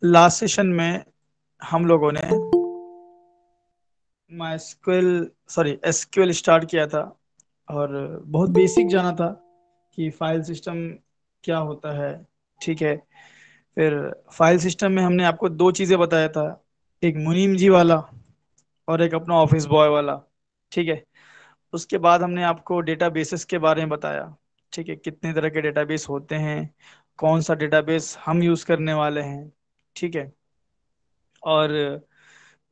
Last session में हम लोगों ने माइस्क्वेल सॉरी एसक्यूएल स्टार्ट किया था और बहुत बेसिक जाना था कि फाइल सिस्टम क्या होता है। ठीक है। फिर फाइल सिस्टम में हमने आपको दो चीज़ें बताया था, एक मुनीम जी वाला और एक अपना ऑफिस बॉय वाला। ठीक है। उसके बाद हमने आपको डेटाबेसेस के बारे में बताया। ठीक है, कितने तरह के डेटाबेस होते हैं, कौन सा डेटाबेस हम यूज़ करने वाले हैं। ठीक है। और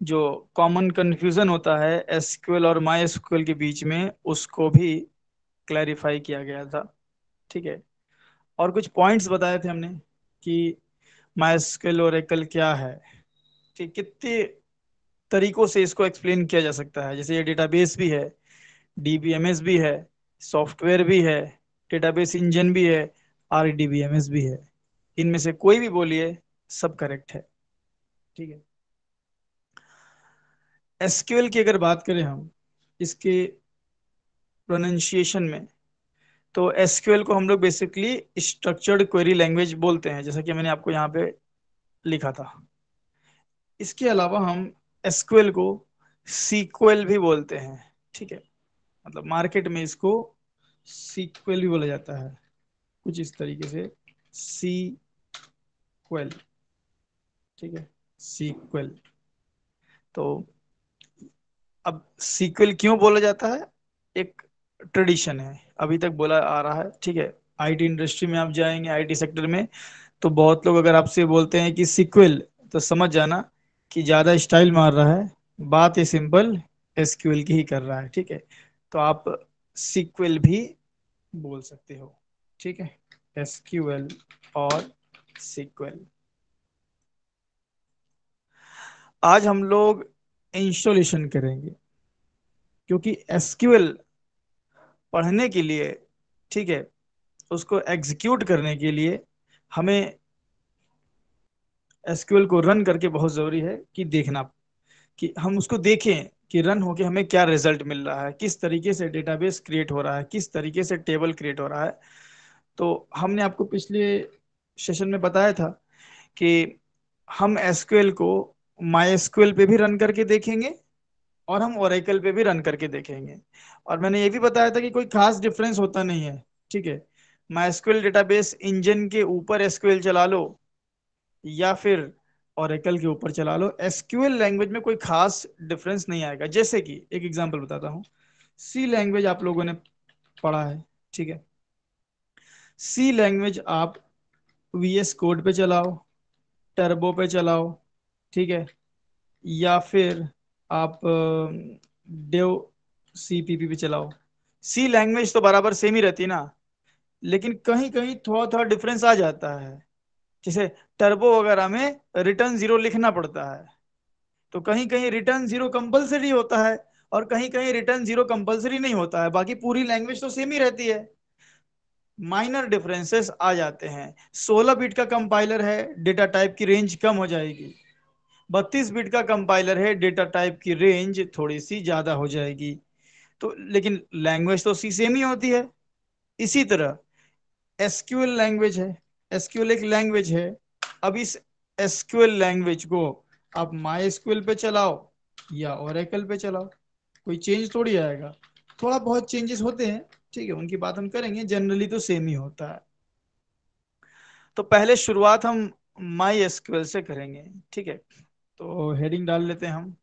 जो कॉमन कंफ्यूजन होता है एसक्यूएल और माई एसक्यूएल के बीच में, उसको भी क्लैरिफाई किया गया था। ठीक है। और कुछ पॉइंट्स बताए थे हमने कि माई एसक्यूएल और एकल क्या है। ठीक, कितने तरीकों से इसको एक्सप्लेन किया जा सकता है। जैसे ये डेटाबेस भी है, डीबीएमएस भी है, सॉफ्टवेयर भी है, डेटाबेस इंजन भी है, आरडीबीएमएस भी है। इनमें से कोई भी बोलिए, सब करेक्ट है। ठीक है। एसक्यूएल की अगर बात करें हम इसके प्रोनाउंसिएशन में, तो एसक्यूएल को हम लोग बेसिकली स्ट्रक्चर्ड क्वेरी लैंग्वेज बोलते हैं, जैसा कि मैंने आपको यहाँ पे लिखा था। इसके अलावा हम एसक्यूएल को सीक्वल भी बोलते हैं। ठीक है। मतलब मार्केट में इसको सीक्वल भी बोला जाता है, कुछ इस तरीके से सीक्वल। ठीक है, सीक्वल। तो अब सीक्वल क्यों बोला जाता है, एक ट्रेडिशन है, अभी तक बोला आ रहा है। ठीक है। आईटी इंडस्ट्री में आप जाएंगे, आईटी सेक्टर में, तो बहुत लोग अगर आपसे बोलते हैं कि सीक्वल, तो समझ जाना कि ज्यादा स्टाइल मार रहा है। बात ये सिंपल एसक्यूएल की ही कर रहा है। ठीक है। तो आप सीक्वल भी बोल सकते हो। ठीक है, एसक्यूएल और सीक्वल। आज हम लोग इंस्टॉलेशन करेंगे, क्योंकि एसक्यूएल पढ़ने के लिए, ठीक है, उसको एग्जीक्यूट करने के लिए हमें एसक्यूएल को रन करके बहुत जरूरी है कि देखना, कि हम उसको देखें कि रन होके हमें क्या रिजल्ट मिल रहा है, किस तरीके से डेटाबेस क्रिएट हो रहा है, किस तरीके से टेबल क्रिएट हो रहा है। तो हमने आपको पिछले सेशन में बताया था कि हम एसक्यूएल को माई एसक्यूएल पे भी रन करके देखेंगे और हम ओरेकल पे भी रन करके देखेंगे। और मैंने ये भी बताया था कि कोई खास डिफरेंस होता नहीं है। ठीक है। माइस्क्वेल डेटाबेस इंजन के ऊपर एसक्यूएल चला लो या फिर ओरेकल के ऊपर चला लो, एसक्यूएल लैंग्वेज में कोई खास डिफरेंस नहीं आएगा। जैसे कि एक एग्जांपल बताता हूँ, सी लैंग्वेज आप लोगों ने पढ़ा है। ठीक है। सी लैंग्वेज आप वीएस कोड पे चलाओ, टर्बो पे चलाओ, ठीक है, या फिर आप डेव सीपीपी पे चलाओ, सी लैंग्वेज तो बराबर सेम ही रहती है ना। लेकिन कहीं कहीं थोड़ा थोड़ा डिफरेंस आ जाता है। जैसे टर्बो वगैरह में रिटर्न जीरो लिखना पड़ता है, तो कहीं कहीं रिटर्न जीरो कंपलसरी होता है और कहीं कहीं रिटर्न जीरो कंपलसरी नहीं होता है। बाकी पूरी लैंग्वेज तो सेम ही रहती है, माइनर डिफरेंसेस आ जाते हैं। 16 बिट का कंपाइलर है, डेटा टाइप की रेंज कम हो जाएगी। 32 बिट का कंपाइलर है, डेटा टाइप की रेंज थोड़ी सी ज्यादा हो जाएगी। तो लेकिन लैंग्वेज तो सी सेम ही होती है। इसी तरह एसक्यूएल लैंग्वेज है, एसक्यूएल एक लैंग्वेज है। अब इस एसक्यूएल लैंग्वेज को आप माई एसक्यूएल पे चलाओ या ओरेकल पे चलाओ, कोई चेंज थोड़ी आएगा। थोड़ा बहुत चेंजेस होते हैं, ठीक है, उनकी बात हम करेंगे, जनरली तो सेम ही होता है। तो पहले शुरुआत हम माई एसक्यूएल से करेंगे। ठीक है। तो हेडिंग डाल लेते हैं हम,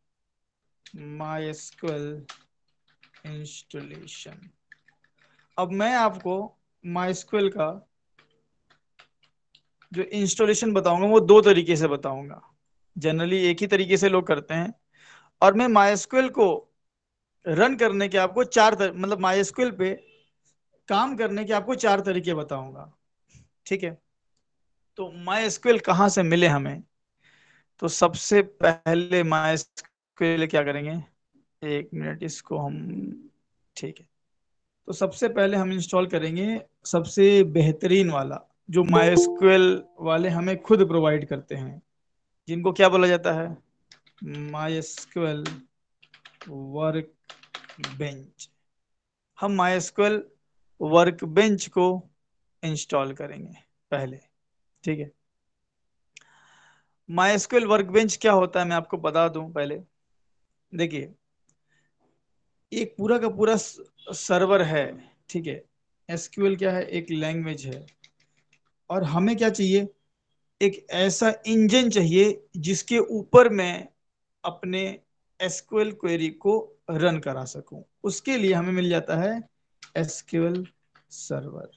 माई एसक्यूएल इंस्टॉलेशन। अब मैं आपको माई एसक्यूएल का जो इंस्टॉलेशन बताऊंगा वो दो तरीके से बताऊंगा। जनरली एक ही तरीके से लोग करते हैं। और मैं माइस्क्वेल को रन करने के आपको मतलब माइस्क्वेल पे काम करने के आपको चार तरीके बताऊंगा। ठीक है। तो माइस्क्वेल कहाँ से मिले हमें, तो सबसे पहले माइस्क्वेल क्या करेंगे, एक मिनट इसको हम, ठीक है, तो सबसे पहले हम इंस्टॉल करेंगे सबसे बेहतरीन वाला, जो माइस्क्वेल वाले हमें खुद प्रोवाइड करते हैं, जिनको क्या बोला जाता है, माइस्क्वेल वर्क बेंच। हम माइस्क्वेल वर्क बेंच को इंस्टॉल करेंगे पहले। ठीक है। माई वर्कबेंच क्या होता है मैं आपको बता दूं पहले। देखिए, एक पूरा का पूरा सर्वर है, ठीक है। एसक्यूएल क्या है, एक लैंग्वेज है। और हमें क्या चाहिए, एक ऐसा इंजन चाहिए जिसके ऊपर मैं अपने एसक्यूएल क्वेरी को रन करा सकूं। उसके लिए हमें मिल जाता है एसक्यूएल सर्वर,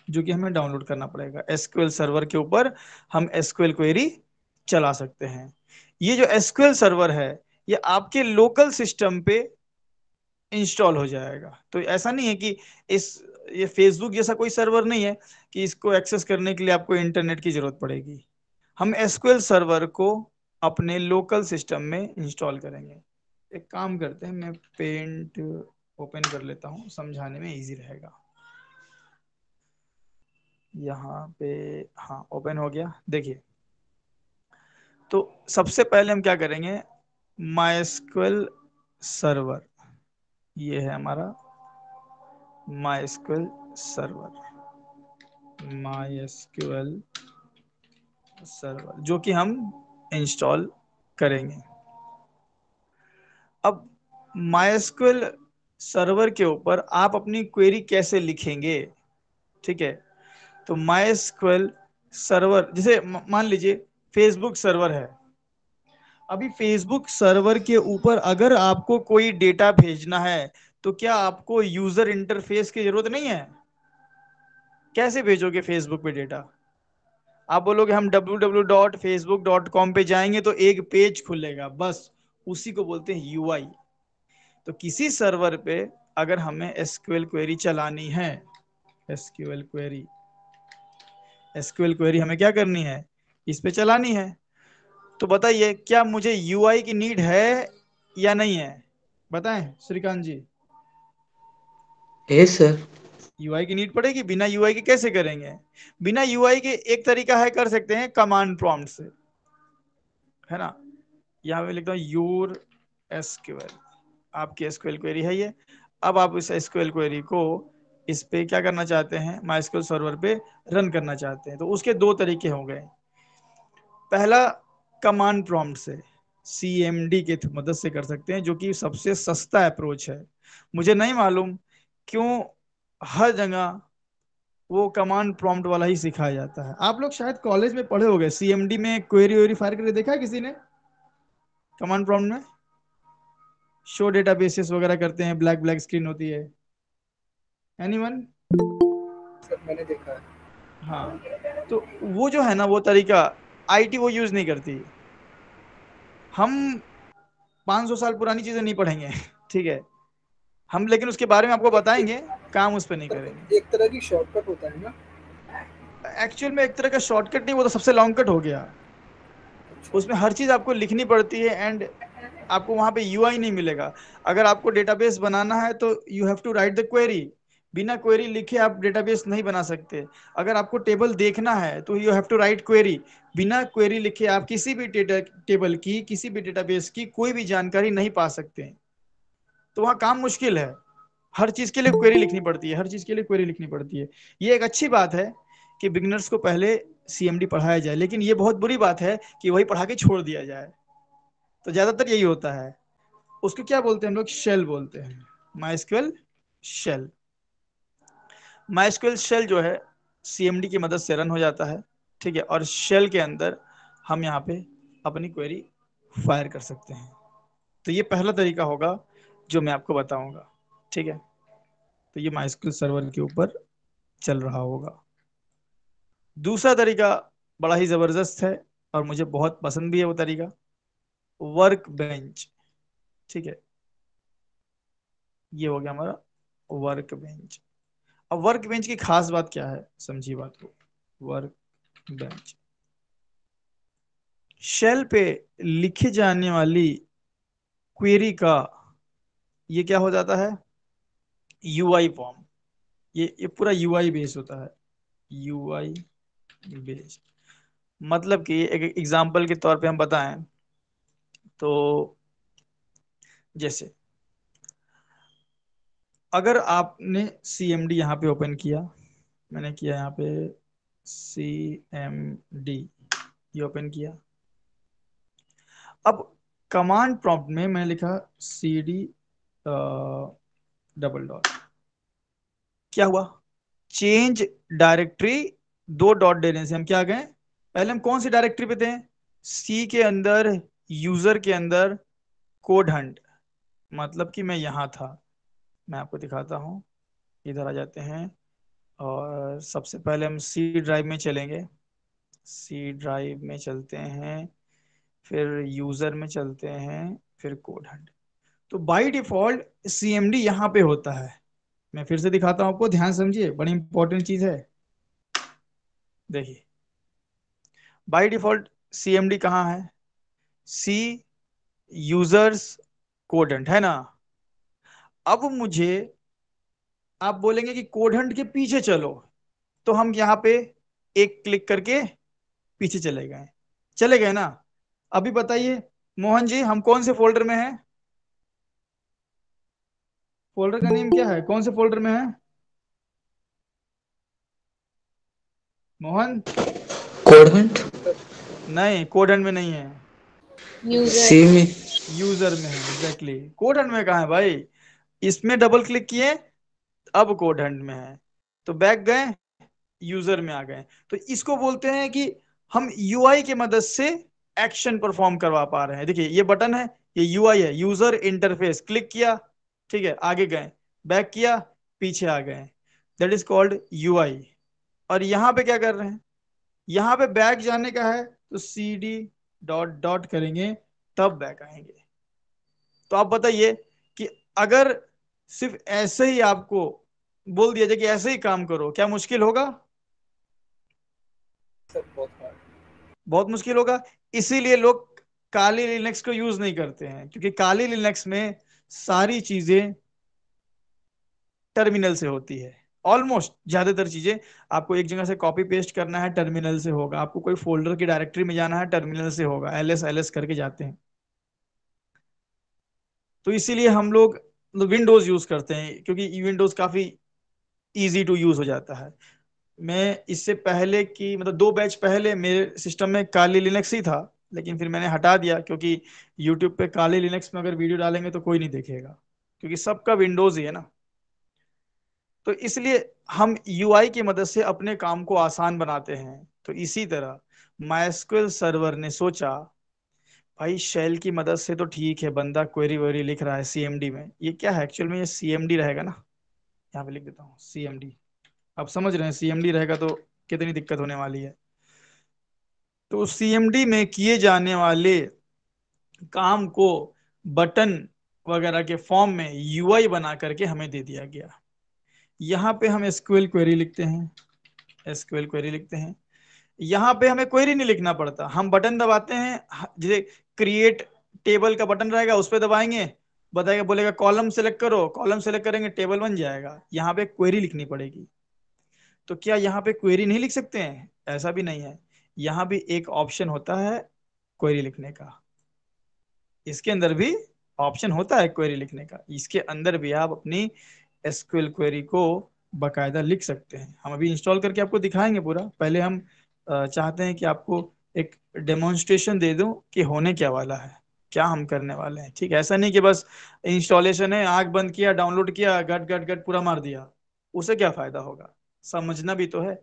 जो कि हमें डाउनलोड करना पड़ेगा। एसक्यूएल सर्वर के ऊपर हम एसक्यूएल क्वेरी चला सकते हैं। ये जो एसक्यूएल सर्वर है, ये आपके लोकल सिस्टम पे इंस्टॉल हो जाएगा। तो ऐसा नहीं है कि इस ये फेसबुक जैसा कोई सर्वर नहीं है कि इसको एक्सेस करने के लिए आपको इंटरनेट की जरूरत पड़ेगी। हम एसक्यूएल सर्वर को अपने लोकल सिस्टम में इंस्टॉल करेंगे। एक काम करते हैं, मैं पेंट ओपन कर लेता हूँ, समझाने में इजी रहेगा। यहाँ पे, हाँ ओपन हो गया। देखिए, तो सबसे पहले हम क्या करेंगे, माइस्क्वेल सर्वर, ये है हमारा माइस्क्वेल सर्वर, माइस्क्वेल सर्वर, जो कि हम इंस्टॉल करेंगे। अब माइस्क्वेल सर्वर के ऊपर आप अपनी क्वेरी कैसे लिखेंगे, ठीक है। तो माइस्क्वेल सर्वर, जैसे मान लीजिए फेसबुक सर्वर है। अभी फेसबुक सर्वर के ऊपर अगर आपको कोई डेटा भेजना है, तो क्या आपको यूजर इंटरफेस की जरूरत नहीं है? कैसे भेजोगे फेसबुक पे डेटा? आप बोलोगे हम www.facebook.com पे जाएंगे तो एक पेज खुलेगा, बस उसी को बोलते हैं यूआई। तो किसी सर्वर पे अगर हमें एसक्यूएल क्वेरी चलानी है, एसक्यूएल क्वेरी, एसक्यूएल क्वेरी हमें क्या करनी है, इस पे चलानी है। तो बताइए, क्या मुझे यूआई की नीड है या नहीं है? बताएं Shrikant ji. Yes sir. UI की नीड पड़ेगी, बिना यूआई के कैसे करेंगे? बिना यूआई के एक तरीका है, कर सकते हैं कमांड प्रॉम्प्ट से, है ना। यहाँ पे लिखता हूँ यूर एसक्यूएल, आपकी एसक्यूएल क्वेरी है ये। अब आप इस एसक्यूएल क्वेरी को इस पे क्या करना चाहते हैं, माइस्क्यूएल सर्वर पे रन करना चाहते हैं। तो उसके दो तरीके हो गए। पहला, कमांड प्रॉम्प्ट से, सीएमडी के मदद से कर सकते हैं, जो कि सबसे सस्ता अप्रोच है। मुझे नहीं मालूम क्यों हर जगह वो कमांड प्रॉम्प्ट वाला ही सिखाया जाता है। आप लोग शायद कॉलेज में पढ़े होंगे, सीएमडी में क्वेरी वेरी फायर करके देखा है किसी ने? कमांड प्रॉम्प्ट में शो डेटाबेसेस वगैरह करते हैं, ब्लैक ब्लैक स्क्रीन होती है। एनीवन? सर मैंने देखा है। हाँ, तो वो जो है ना, वो तरीका आईटी वो यूज नहीं करती। हम 500 साल पुरानी चीजें नहीं पढ़ेंगे ठीक है। हम लेकिन उसके बारे में आपको बताएंगे, काम उस पर नहीं करेंगे। एक तरह की शॉर्टकट होता है ना। एक्चुअल में एक तरह का शॉर्टकट नहीं, वो तो सबसे लॉन्ग कट हो गया। उसमें हर चीज आपको लिखनी पड़ती है, एंड आपको वहां पे यूआई नहीं मिलेगा। अगर आपको डेटाबेस बनाना है तो you have to write the query. बिना क्वेरी लिखे आप डेटाबेस नहीं बना सकते। अगर आपको टेबल देखना है तो you have to write query. बिना क्वेरी लिखे आप किसी भी टेबल की, किसी भी डेटाबेस की कोई भी जानकारी नहीं पा सकते। तो वहाँ काम मुश्किल है। हर चीज के लिए क्वेरी लिखनी पड़ती है, हर चीज के लिए क्वेरी लिखनी पड़ती है। ये एक अच्छी बात है कि बिगनर्स को पहले सीएमडी पढ़ाया जाए, लेकिन ये बहुत बुरी बात है कि वही पढ़ा के छोड़ दिया जाए। तो ज्यादातर यही होता है। उसको क्या बोलते हैं हम लोग, शेल बोलते हैं, माइस्क्वेल शेल। माइस्क्वेल शेल जो है सीएमडी की मदद से रन हो जाता है, ठीक है। और शेल के अंदर हम यहाँ पे अपनी क्वेरी फायर कर सकते हैं। तो ये पहला तरीका होगा जो मैं आपको बताऊंगा, ठीक है। तो ये माइस्क्वेल सर्वर के ऊपर चल रहा होगा। दूसरा तरीका बड़ा ही जबरदस्त है और मुझे बहुत पसंद भी है वो तरीका, वर्क बेंच, ठीक है। ये हो गया हमारा वर्क बेंच। अब वर्क बेंच की खास बात क्या है, समझिए बात को। वर्क बेंच, शेल पे लिखी जाने वाली क्वेरी का ये क्या हो जाता है, यूआई फॉर्म। ये पूरा यूआई बेस होता है, यूआई बेस। मतलब कि एक एग्जांपल के तौर पे हम बताएं तो, जैसे अगर आपने सीएमडी यहाँ पे ओपन किया, मैंने किया यहाँ पे सीएमडी, ये ओपन किया। अब कमांड प्रॉम्प्ट में मैंने लिखा cd डबल डॉट, क्या हुआ, चेंज डायरेक्टरी, दो डॉट देने से हम क्या गए, पहले हम कौन सी डायरेक्टरी पे थे, सी के अंदर, यूजर के अंदर, कोड हंट, मतलब कि मैं यहां था। मैं आपको दिखाता हूं, इधर आ जाते हैं, और सबसे पहले हम सी ड्राइव में चलेंगे, सी ड्राइव में चलते हैं, फिर यूजर में चलते हैं, फिर कोड हंट। तो बाय डिफॉल्ट सीएमडी यहाँ पे होता है। मैं फिर से दिखाता हूँ आपको, ध्यान समझिए, बड़ी इंपॉर्टेंट चीज है। देखिए, बाय डिफॉल्ट सीएमडी कहाँ है, सी, यूजर्स, कोडेंट, है ना। अब मुझे, आप बोलेंगे कि कोडेंट के पीछे चलो, तो हम यहाँ पे एक क्लिक करके पीछे चले गए ना। अभी बताइए मोहन जी, हम कौन से फोल्डर में हैं, फोल्डर का नेम क्या है, कौन से फोल्डर में है मोहन? Code hunt. नहीं, कोडेंट में नहीं है, यूजर। सी में। यूजर में है, एग्जैक्टली। कोडेंट में कहाँ है भाई, इसमें डबल क्लिक किए, अब कोडेंट में है, तो बैक गए, यूजर में आ गए। तो इसको बोलते हैं कि हम यूआई की मदद से एक्शन परफॉर्म करवा पा रहे हैं। देखिए ये बटन है, ये यूआई है, यूजर इंटरफेस, क्लिक किया, ठीक है, आगे गए, बैक किया, पीछे आ गए, दैट इज कॉल्ड यूआई। और यहाँ पे क्या कर रहे हैं, यहाँ पे बैक जाने का है, तो सी डी डॉट डॉट करेंगे, तब बैक आएंगे। तो आप बताइए कि अगर सिर्फ ऐसे ही आपको बोल दिया जाए कि ऐसे ही काम करो, क्या मुश्किल होगा? सर बहुत हार्ड। बहुत मुश्किल होगा। इसीलिए लोग काली लिनक्स को यूज नहीं करते हैं, क्योंकि काली लिनक्स में सारी चीजें टर्मिनल से होती है। ऑलमोस्ट ज्यादातर चीजें आपको एक जगह से कॉपी पेस्ट करना है, टर्मिनल से होगा, आपको कोई फोल्डर की डायरेक्टरी में जाना है, टर्मिनल से होगा, एलएस एलएस करके जाते हैं। तो इसीलिए हम लोग विंडोज यूज करते हैं, क्योंकि विंडोज काफी इजी टू यूज हो जाता है। मैं इससे पहले की मतलब 2 बैच पहले मेरे सिस्टम में काली लिनक्स ही था, लेकिन फिर मैंने हटा दिया, क्योंकि यूट्यूब पे काली लिनक्स में अगर वीडियो डालेंगे तो कोई नहीं देखेगा, क्योंकि सबका विंडोज ही है ना। तो इसलिए हम यूआई की मदद से अपने काम को आसान बनाते हैं। तो इसी तरह माइस्क्वेल सर्वर ने सोचा, भाई शेल की मदद से तो ठीक है, बंदा क्वेरी वेरी लिख रहा है सीएमडी में, ये क्या है एक्चुअल में, ये सीएमडी रहेगा ना, यहाँ पे लिख देता हूँ सीएमडी। आप समझ रहे हैं सीएमडी रहेगा तो कितनी दिक्कत होने वाली है। तो सीएमडी में किए जाने वाले काम को बटन वगैरह के फॉर्म में यूआई बना करके हमें दे दिया गया। यहाँ पे हम एसक्यूएल क्वेरी लिखते हैं, एसक्यूएल क्वेरी लिखते हैं। यहाँ पे हमें क्वेरी नहीं लिखना पड़ता, हम बटन दबाते हैं, जैसे क्रिएट टेबल का बटन रहेगा, उस पर दबाएंगे, बताएगा, बोलेगा कॉलम सेलेक्ट करो, कॉलम सेलेक्ट करेंगे, टेबल बन जाएगा। यहाँ पे क्वेरी लिखनी पड़ेगी। तो क्या यहाँ पे क्वेरी नहीं लिख सकते हैं? ऐसा भी नहीं है, यहाँ भी एक ऑप्शन होता है क्वेरी लिखने का, इसके अंदर भी ऑप्शन होता है क्वेरी लिखने का, इसके अंदर भी आप अपनी एसक्यूएल क्वेरी को बकायदा लिख सकते हैं। हम अभी इंस्टॉल करके आपको दिखाएंगे पूरा। पहले हम चाहते हैं कि आपको एक डेमोन्स्ट्रेशन दे दूं कि होने क्या वाला है, क्या हम करने वाले हैं। ठीक है, ऐसा नहीं कि बस इंस्टॉलेशन है, आंख बंद किया, डाउनलोड किया, गट गट गट पूरा मार दिया, उसे क्या फायदा होगा, समझना भी तो है।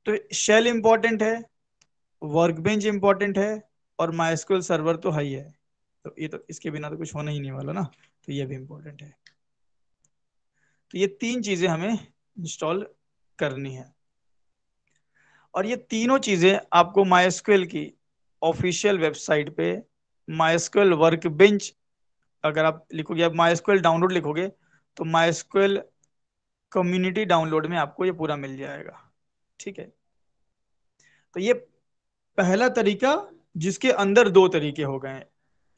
तो शेल इंपॉर्टेंट है, वर्कबेंच इंपॉर्टेंट है, और माइस्क्वेल सर्वर तो है ही है। तो ये तो इसके बिना तो कुछ होना ही नहीं वाला ना, तो ये भी इंपॉर्टेंट है। तो ये 3 चीजें हमें इंस्टॉल करनी है, और ये तीनों चीजें आपको माइस्क्वेल की ऑफिशियल वेबसाइट पे माइस्क्वेल वर्कबेंच, अगर आप लिखोगे, आप माइस्क्वेल डाउनलोड लिखोगे, तो माइस्क्वेल कम्युनिटी डाउनलोड में आपको ये पूरा मिल जाएगा। ठीक है, तो ये पहला तरीका, जिसके अंदर 2 तरीके हो गए,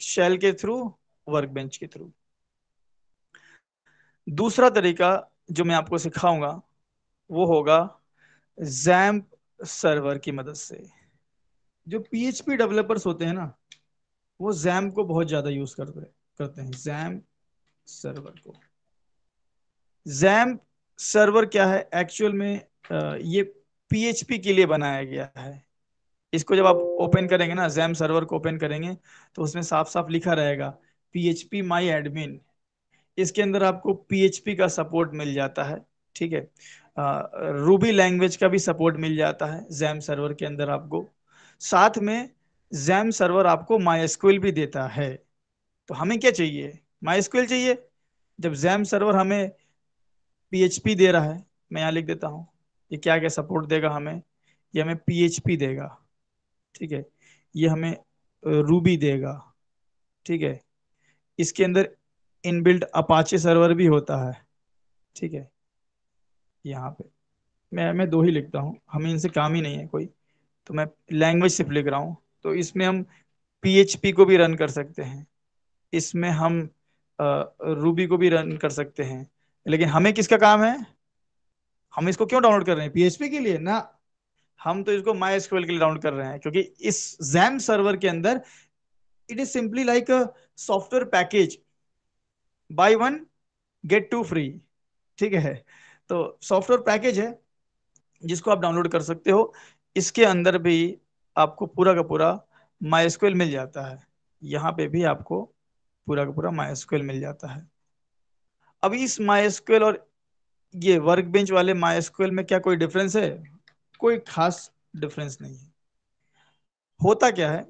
शेल के थ्रू, वर्कबेंच के थ्रू। दूसरा तरीका जो मैं आपको सिखाऊंगा वो होगा जैम्प सर्वर की मदद से। जो पीएचपी डेवलपर्स होते हैं ना, वो जैम्प को बहुत ज्यादा यूज करते हैं, जैम्प सर्वर को। जैम्प सर्वर क्या है एक्चुअल में, ये पीएचपी के लिए बनाया गया है। इसको जब आप ओपन करेंगे ना, जैम सर्वर को ओपन करेंगे, तो उसमें साफ साफ लिखा रहेगा PHP माई एडमिन। इसके अंदर आपको PHP का सपोर्ट मिल जाता है, ठीक है। रूबी लैंग्वेज का भी सपोर्ट मिल जाता है जैम सर्वर के अंदर आपको। साथ में जैम सर्वर आपको MySQL भी देता है। तो हमें क्या चाहिए? MySQL चाहिए। जब जैम सर्वर हमें PHP दे रहा है, मैं यहाँ लिख देता हूँ, ये क्या क्या सपोर्ट देगा हमें। ये हमें PHP देगा, ठीक है। ये हमें रूबी देगा, ठीक है। इसके अंदर इनबिल्ट अपाचे सर्वर भी होता है, ठीक है। यहाँ पे मैं दो ही लिखता हूँ, हमें इनसे काम ही नहीं है कोई, तो मैं लैंग्वेज सिर्फ लिख रहा हूँ। तो इसमें हम PHP को भी रन कर सकते हैं, इसमें हम रूबी को भी रन कर सकते हैं। लेकिन हमें किसका काम है? हम इसको क्यों डाउनलोड कर रहे हैं? PHP के लिए ना, हम तो इसको MySQL के लिए डाउनलोड कर रहे हैं, क्योंकि इस जैम सर्वर के अंदर it is simply like a software package, buy one get two free, ठीक है। तो सॉफ्टवेयर पैकेज है जिसको आप डाउनलोड कर सकते हो। इसके अंदर भी आपको पूरा का पूरा MySQL मिल जाता है, यहाँ पे भी आपको पूरा का पूरा MySQL मिल जाता है। अब इस MySQL और ये वर्क बेंच वाले MySQL में क्या कोई डिफरेंस है? कोई खास डिफरेंस नहीं है। होता क्या है,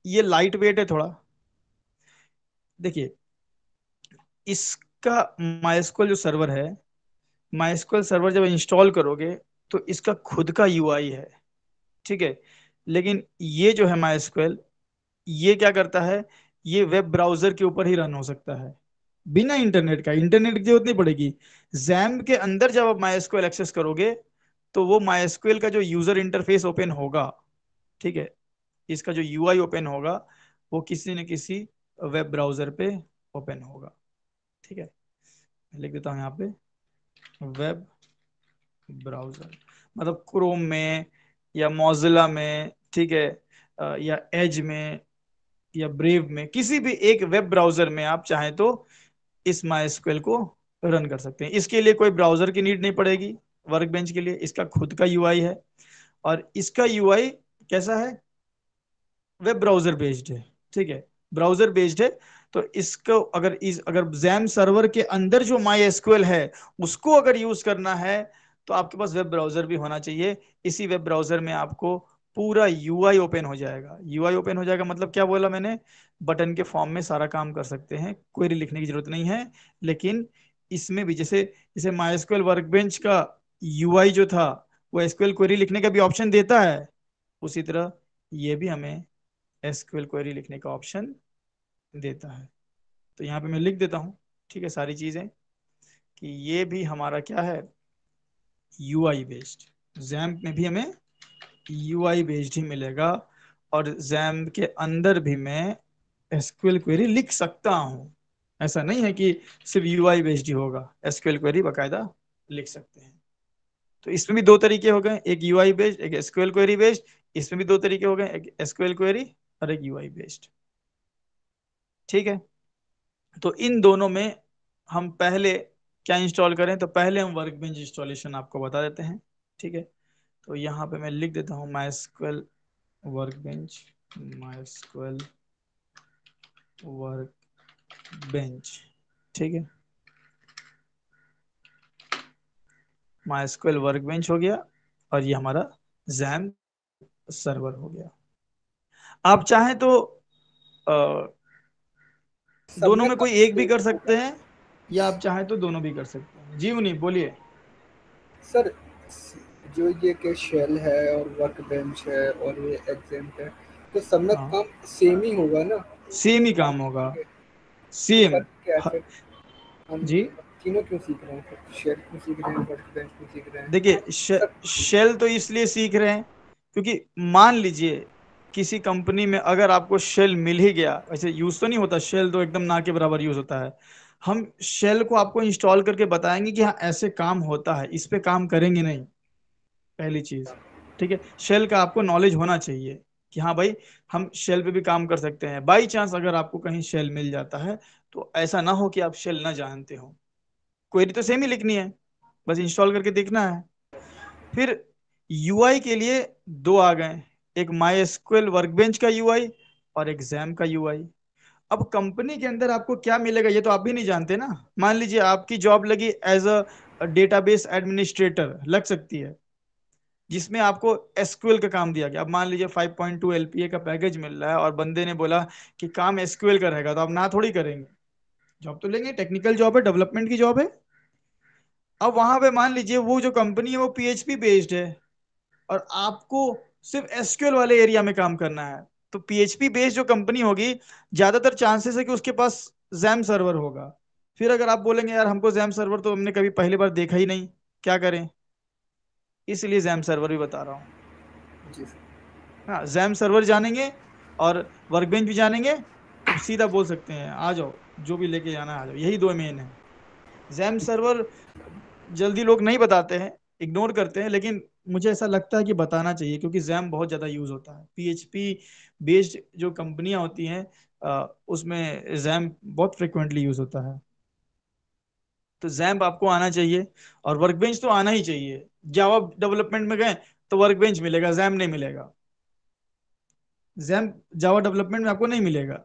ये लाइट वेट है थोड़ा। देखिए, इसका MySQL जो सर्वर है, MySQL सर्वर जब इंस्टॉल करोगे तो इसका खुद का UI है, ठीक है। लेकिन ये जो है MySQL, ये क्या करता है, ये वेब ब्राउजर के ऊपर ही रन हो सकता है, बिना इंटरनेट का। इंटरनेट की जरूरत नहीं पड़ेगी। जैम के अंदर जब आप MySQL एक्सेस करोगे, तो वो MySQL का जो यूजर इंटरफेस ओपन होगा, ठीक है, इसका जो UI ओपन होगा, वो किसी न किसी वेब ब्राउजर पे ओपन होगा, ठीक है। लिख देता हूँ यहाँ पे वेब ब्राउजर, मतलब क्रोम में या मोजिला में, ठीक है, या एज में या ब्रेव में, किसी भी एक वेब ब्राउजर में आप चाहें तो इस MySQL को रन कर सकते हैं। इसके लिए कोई ब्राउजर की नीड नहीं पड़ेगी। वर्क बेंच के लिए इसका खुद का UI है, और इसका UI कैसा है? वेब ब्राउजर बेस्ड है, ठीक है, ब्राउजर बेस्ड है। तो इसको अगर जैम सर्वर के अंदर जो MySQL है उसको अगर यूज करना है, तो आपके पास वेब ब्राउजर भी होना चाहिए। इसी वेब ब्राउजर में आपको पूरा UI ओपन हो जाएगा। UI ओपन हो जाएगा मतलब क्या बोला मैंने? बटन के फॉर्म में सारा काम कर सकते हैं, क्वेरी लिखने की जरूरत नहीं है। लेकिन इसमें भी जैसे जैसे MySQL वर्कबेंच का UI जो था, वो SQL क्वेरी लिखने का भी ऑप्शन देता है, उसी तरह ये भी हमें SQL क्वेरी लिखने का ऑप्शन देता है। तो यहाँ पे मैं लिख देता हूँ, ठीक है, सारी चीजें, कि ये भी हमारा क्या है, UI बेस्ड। जैम्प में भी हमें UI बेस्ड ही मिलेगा, और जैम्प के अंदर भी मैं SQL क्वेरी लिख सकता हूँ। ऐसा नहीं है कि सिर्फ UI बेस्ड ही होगा, SQL क्वेरी बकायदा लिख सकते हैं। तो इसमें भी दो तरीके हो गए, एक UI बेस्ड, एक SQL क्वेरी बेस्ड। इसमें भी दो तरीके हो गए, एक SQL क्वेरी और एक UI बेस्ड, ठीक है। तो इन दोनों में हम पहले क्या इंस्टॉल करें? तो पहले हम वर्कबेंच इंस्टॉलेशन आपको बता देते हैं, ठीक है। तो यहाँ पे मैं लिख देता हूँ MySQL वर्कबेंच, MySQL वर्कबेंच, ठीक है। MySQL वर्कबेंच हो गया, और ये हमारा जैम सर्वर हो गया। आप चाहें तो सब दोनों में में कब कोई एक भी सेम कर होगा? सकते हैं, या आप चाहें तो दोनों भी कर सकते हैं। जी उन्हीं बोलिए। सर, जो ये के शेल है और वर्क बेंच है और ये एग्जाम्प है, तो सब में हाँ, काम सेम ही होगा ना? सेम ही काम काम होगा, करेंगे तो सेम। फर्क क्या है फिर? हम जी, तीनों क्यों सीख रहे हैं फिर? शेल क्यों सीख रहे हैं, वर्क बेंच क्यों सीख रहे हैं? देखिए, सर, शेल तो इसलिए सीख रहे हैं क्योंकि मान लीजिए किसी कंपनी में अगर आपको शेल मिल ही गया, वैसे यूज तो नहीं होता शेल, तो एकदम ना के बराबर यूज होता है। हम शेल को आपको इंस्टॉल करके बताएंगे कि हाँ ऐसे काम होता है, इस पे काम करेंगे नहीं, पहली चीज, ठीक है। शेल का आपको नॉलेज होना चाहिए कि हाँ भाई, हम शेल पे भी काम कर सकते हैं। बाई चांस अगर आपको कहीं शेल मिल जाता है, तो ऐसा ना हो कि आप शेल ना जानते हो। क्वेरी तो सेम ही लिखनी है, बस इंस्टॉल करके देखना है। फिर UI के लिए दो आ गए, एक माई एसक्यूएल वर्कबेंच का यूआई और एक जैम का यूआई। अब कंपनी के अंदर आपको क्या मिलेगा ये तो आप भी नहीं जानते ना। मान लीजिए आपकी जॉब लगी एज अ डेटाबेस एडमिनिस्ट्रेटर लग सकती है, जिसमें आपको एसक्यूएल का काम दिया गया। अब मान लीजिए 5.2 एलपीए का पैकेज मिल रहा है और बंदे ने बोला कि काम एसक्यूएल का रहेगा, तो आप ना थोड़ी करेंगे, जॉब तो लेंगे, टेक्निकल जॉब है, डेवलपमेंट की जॉब है। अब वहां पे मान लीजिए वो जो कंपनी है वो पीएचपी बेस्ड है और आपको सिर्फ एसक्यूएल वाले एरिया में काम करना है, तो पीएचपी बेस्ड जो कंपनी होगी, ज्यादातर चांसेस है कि उसके पास जैम सर्वर होगा। फिर अगर आप बोलेंगे यार हमको जैम सर्वर तो हमने कभी पहली बार देखा ही नहीं, क्या करें, इसलिए जैम सर्वर भी बता रहा हूँ। जी सर। हाँ, जैम सर्वर जानेंगे और वर्कबेंच भी जानेंगे तो सीधा बोल सकते हैं आ जाओ, जो भी लेके जाना है आ जाओ, यही दो मेन है। जैम सर्वर जल्दी लोग नहीं बताते हैं, इग्नोर करते हैं, लेकिन मुझे ऐसा लगता है कि बताना चाहिए क्योंकि जैम बहुत ज़्यादा यूज होता है। पीएचपी बेस्ड जो कंपनियां होती हैं उसमें जैम बहुत फ्रिक्वेंटली यूज होता है। तो जैम्प आपको आना चाहिए और वर्कबेंच तो आना ही चाहिए। जावा डेवलपमेंट में गए तो वर्कबेंच मिलेगा, जैम नहीं मिलेगा। जैम्प जावा डेवलपमेंट में आपको नहीं मिलेगा,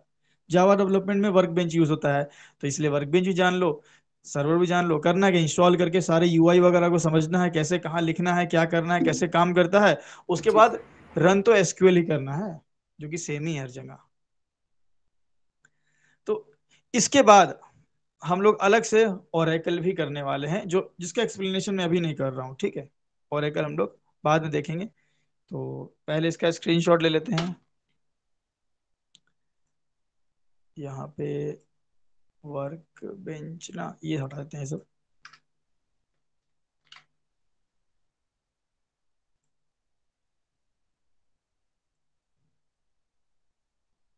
जावा डेवलपमेंट में वर्क बेंच यूज होता है। तो इसलिए वर्क बेंच भी जान लो, सर्वर भी जान लो, करना है कि इंस्टॉल करके सारे यूआई वगैरह को समझना है, कैसे कहाँ लिखना है, क्या करना है, कैसे काम करता है। उसके जी बाद सर। रन तो एसक्यूएल ही करना है, जो कि सेम ही है हर जगह। तो इसके बाद हम लोग अलग से ओरेकल भी करने वाले हैं, जो जिसका एक्सप्लेनेशन मैं अभी नहीं कर रहा हूँ, ठीक है। ओरेकल हम लोग बाद में देखेंगे। तो पहले इसका स्क्रीनशॉट ले लेते हैं। यहाँ पे वर्क बेंच ना, ये हटा देते हैं सब।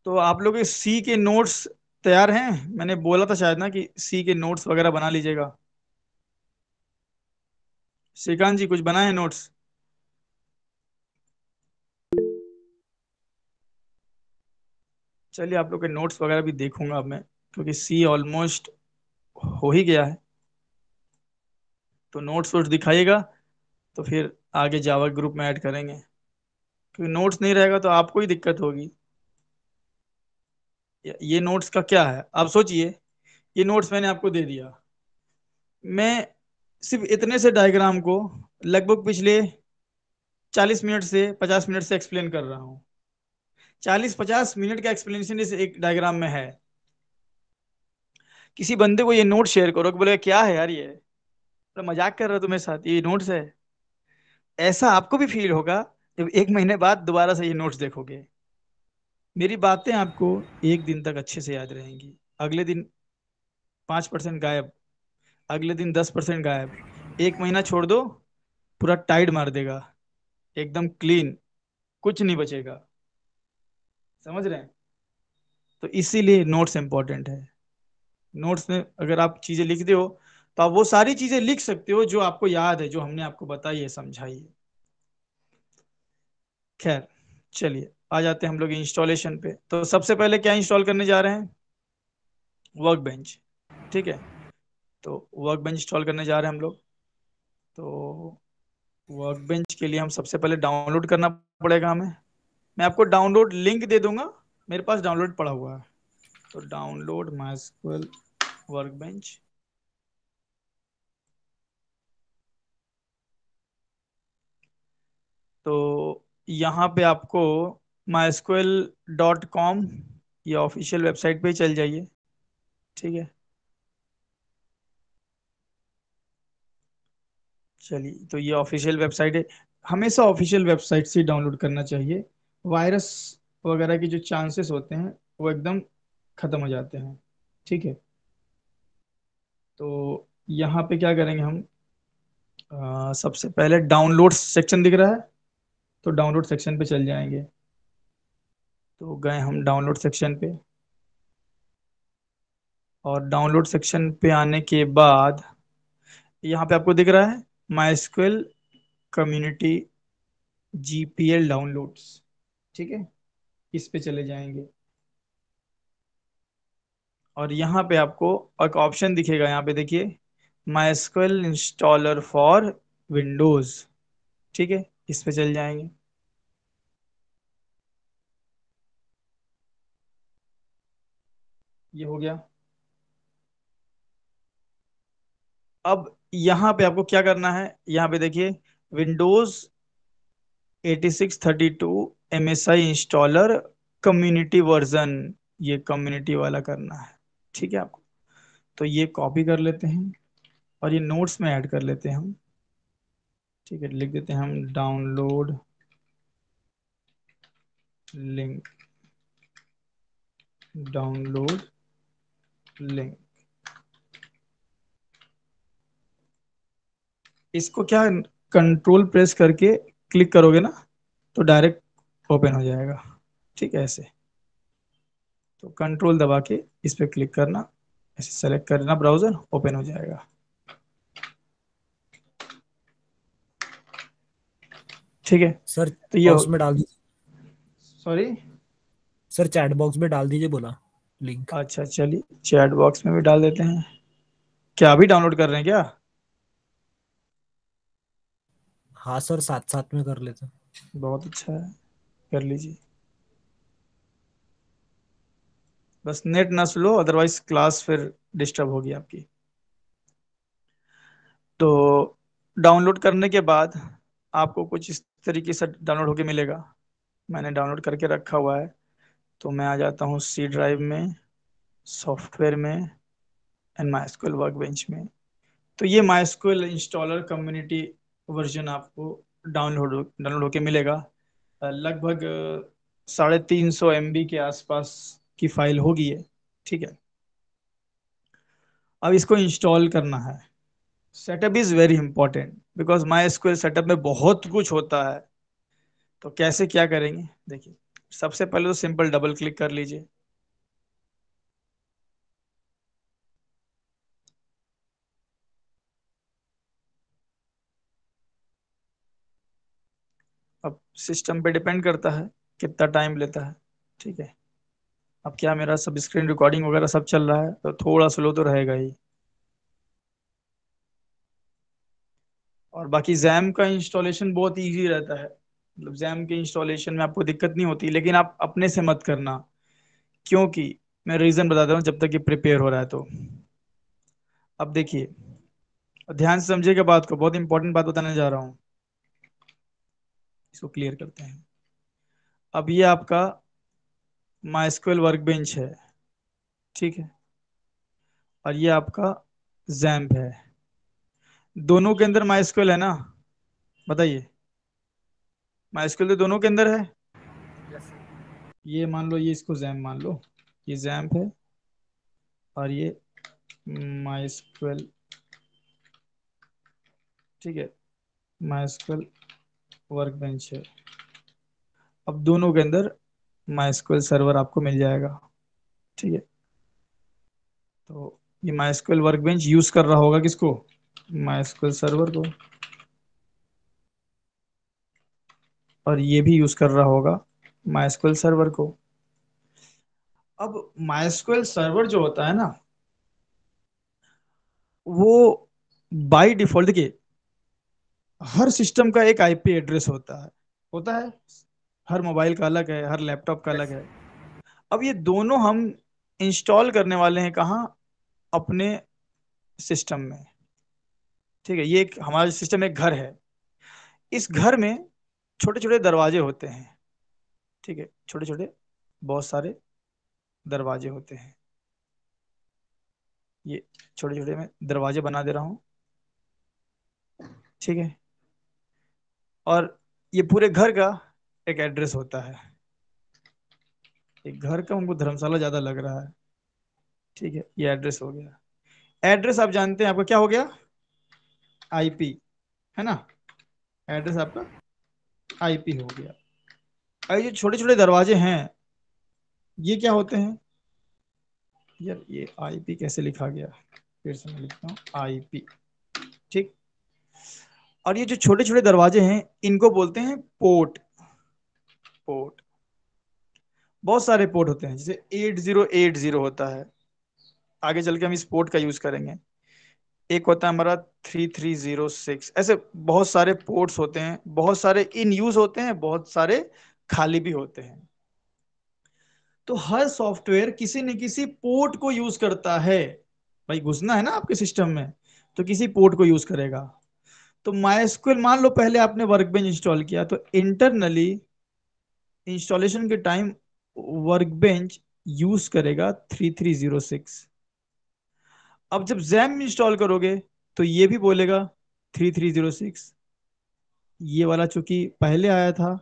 तो आप लोग सी के नोट्स तैयार हैं? मैंने बोला था शायद ना कि सी के नोट्स वगैरह बना लीजिएगा। श्रीकांत जी कुछ बनाए हैं नोट्स? चलिए आप लोग के नोट्स वगैरह भी देखूंगा अब मैं, क्योंकि सी ऑलमोस्ट हो ही गया है। तो नोट्स वोट्स दिखाइएगा, तो फिर आगे जावा ग्रुप में ऐड करेंगे। क्योंकि नोट्स नहीं रहेगा तो आपको ही दिक्कत होगी। ये नोट्स का क्या है आप सोचिए। ये नोट्स मैंने आपको दे दिया, मैं सिर्फ इतने से डायग्राम को लगभग पिछले 40 मिनट से 50 मिनट से एक्सप्लेन कर रहा हूँ। 40-50 मिनट का एक्सप्लेनेशन इस एक डायग्राम में है। किसी बंदे को ये नोट शेयर करो कि बोले क्या है यार ये, तो मजाक कर रहा हो तुम्हें साथ, ये नोट्स है। ऐसा आपको भी फील होगा जब एक महीने बाद दोबारा से ये नोट्स देखोगे। मेरी बातें आपको एक दिन तक अच्छे से याद रहेंगी, अगले दिन 5% गायब, अगले दिन 10% गायब। एक महीना छोड़ दो, पूरा टाइट मार देगा, एकदम क्लीन, कुछ नहीं बचेगा। समझ रहे हैं? तो इसीलिए नोट्स इंपॉर्टेंट है। नोट्स में अगर आप चीजें लिखते हो तो आप वो सारी चीजें लिख सकते हो जो आपको याद है, जो हमने आपको बताई है, समझाई है। खैर, चलिए आ जाते हैं हम लोग इंस्टॉलेशन पे। तो सबसे पहले क्या इंस्टॉल करने जा रहे हैं? वर्क बेंच, ठीक है। तो वर्क बेंच इंस्टॉल करने जा रहे हैं हम लोग। तो वर्क बेंच के लिए हम सबसे पहले डाउनलोड करना पड़ेगा हमें। मैं आपको डाउनलोड लिंक दे दूंगा, मेरे पास डाउनलोड पड़ा हुआ है। तो डाउनलोड माइस्क्वेल वर्क बेंच। तो यहाँ पे आपको mysql.com ये ऑफिशियल वेबसाइट पे चल जाइए, ठीक है। चलिए, तो ये ऑफिशियल वेबसाइट है। हमेशा ऑफिशियल वेबसाइट से डाउनलोड करना चाहिए, वायरस वगैरह के जो चांसेस होते हैं वो एकदम खत्म हो जाते हैं, ठीक है। तो यहाँ पे क्या करेंगे हम, सबसे पहले डाउनलोड सेक्शन दिख रहा है, तो डाउनलोड सेक्शन पे चल जाएंगे। तो गए हम डाउनलोड सेक्शन पे, और डाउनलोड सेक्शन पे आने के बाद यहाँ पे आपको दिख रहा है माइस्क्वेल कम्युनिटी जीपीएल डाउनलोड्स, ठीक है। इस पे चले जाएंगे और यहाँ पे आपको एक ऑप्शन दिखेगा, यहाँ पे देखिए, माइस्क्वेल इंस्टॉलर फॉर विंडोज, ठीक है। इस पे चल जाएंगे। ये हो गया। अब यहाँ पे आपको क्या करना है, यहाँ पे देखिए, Windows 8632 MSI installer community version, ये कम्युनिटी वाला करना है। ठीक है आपको, तो ये कॉपी कर लेते हैं और ये नोट्स में ऐड कर लेते हैं हम। ठीक है, लिख देते हैं हम डाउनलोड लिंक, डाउनलोड लिंक। इसको क्या, कंट्रोल प्रेस करके क्लिक करोगे ना तो डायरेक्ट ओपन हो जाएगा। ठीक है, ऐसे। तो कंट्रोल दबा के इस पे क्लिक करना, ऐसे सेलेक्ट करना, ब्राउजर ओपन हो जाएगा। ठीक है, सर तो ये बॉक्स में डाल दीजिए। सॉरी। सर चैट बॉक्स में डाल दीजिए बोला लिंक। अच्छा चलिए, चैट बॉक्स में भी डाल देते हैं। क्या अभी डाउनलोड कर रहे हैं क्या? हाँ सर, साथ साथ में कर लेते हैं। बहुत अच्छा है, कर लीजिए। बस नेट ना स्लो, अदरवाइज क्लास फिर डिस्टर्ब होगी आपकी। तो डाउनलोड करने के बाद आपको कुछ इस तरीके से डाउनलोड होके मिलेगा। मैंने डाउनलोड करके रखा हुआ है। तो मैं आ जाता हूँ सी ड्राइव में, सॉफ्टवेयर में, एंड माई एसक्यूएल वर्कबेंच में। तो ये my SQL installer community version आपको डाउनलोड होके मिलेगा। लगभग 350 MB के आसपास की फाइल होगी ये। ठीक है, अब इसको इंस्टॉल करना है। Setup is very important, because my SQL setup में बहुत कुछ होता है। तो कैसे क्या करेंगे देखिए, सबसे पहले तो सिंपल डबल क्लिक कर लीजिए। अब सिस्टम पे डिपेंड करता है कितना टाइम लेता है। ठीक है, अब क्या मेरा सब स्क्रीन रिकॉर्डिंग वगैरह सब चल रहा है तो थोड़ा स्लो तो रहेगा ही। और बाकी जैम का इंस्टॉलेशन बहुत इजी रहता है, मतलब जैम के इंस्टॉलेशन में आपको दिक्कत नहीं होती, लेकिन आप अपने से मत करना। क्योंकि मैं रीजन बताता हूँ जब तक ये प्रिपेयर हो रहा है। तो अब देखिए, ध्यान से समझिएगा बात को, बहुत इंपॉर्टेंट बात बताने जा रहा हूँ। इसको क्लियर करते हैं। अब ये आपका माइस्क्वेल वर्कबेंच है। ठीक है, और ये आपका जैम्प है। दोनों के अंदर माइस्क्वेल है ना, बताइए। माइस्क्वेल तो दोनों के अंदर है। Yes sir. ये मान लो, ये इसको जैम्प मान लो, ये जैम्प है और ये माइस्क्वेल। ठीक है, माइस्क्वेल वर्कबेंच है। अब दोनों के अंदर माइस्क्वेल सर्वर आपको मिल जाएगा। ठीक है, तो ये माइस्क्वेल वर्कबेंच यूज कर रहा होगा किसको, माइस्क्वेल सर्वर को। और ये भी यूज कर रहा होगा माइस्क्वेल सर्वर को। अब माइस्क्वेल सर्वर जो होता है ना, वो बाय डिफॉल्ट देखिए, हर सिस्टम का एक आईपी एड्रेस होता है। हर मोबाइल का अलग है, हर लैपटॉप का यस अलग सर। है। अब ये दोनों हम इंस्टॉल करने वाले हैं कहाँ, अपने सिस्टम में। ठीक है, ये एक हमारा सिस्टम एक घर है। इस घर में छोटे छोटे दरवाजे होते हैं। ठीक है, छोटे छोटे बहुत सारे दरवाजे होते हैं। ये छोटे छोटे मैं दरवाजे बना दे रहा हूँ। ठीक है, और ये पूरे घर का एक एड्रेस होता है। एक घर का हमको धर्मशाला ज्यादा लग रहा है। ठीक है, ये एड्रेस हो गया। एड्रेस आप जानते हैं आपका क्या हो गया, आईपी, है ना। एड्रेस आपका आईपी हो गया। और ये छोटे छोटे दरवाजे हैं, ये क्या होते हैं यार, ये आईपी कैसे लिखा गया, फिर से मैं लिखता हूँ आईपी। ठीक, और ये जो छोटे छोटे दरवाजे हैं इनको बोलते हैं पोर्ट। पोर्ट, बहुत सारे पोर्ट होते हैं, जैसे 8080 होता है। आगे चल के हम इस पोर्ट का यूज करेंगे। एक होता है हमारा 3306, ऐसे बहुत सारे पोर्ट्स होते हैं, बहुत सारे इन यूज होते हैं, बहुत सारे खाली भी होते हैं। तो हर सॉफ्टवेयर किसी न किसी पोर्ट को यूज करता है। भाई घुसना है ना आपके सिस्टम में, तो किसी पोर्ट को यूज करेगा। तो माइस्क्वेल मान लो पहले आपने वर्कबेंच इंस्टॉल किया, तो इंटरनली इंस्टॉलेशन के टाइम वर्कबेंच यूज करेगा 3306। अब जब जैम इंस्टॉल करोगे तो ये भी बोलेगा 3306। ये वाला चूंकि पहले आया था,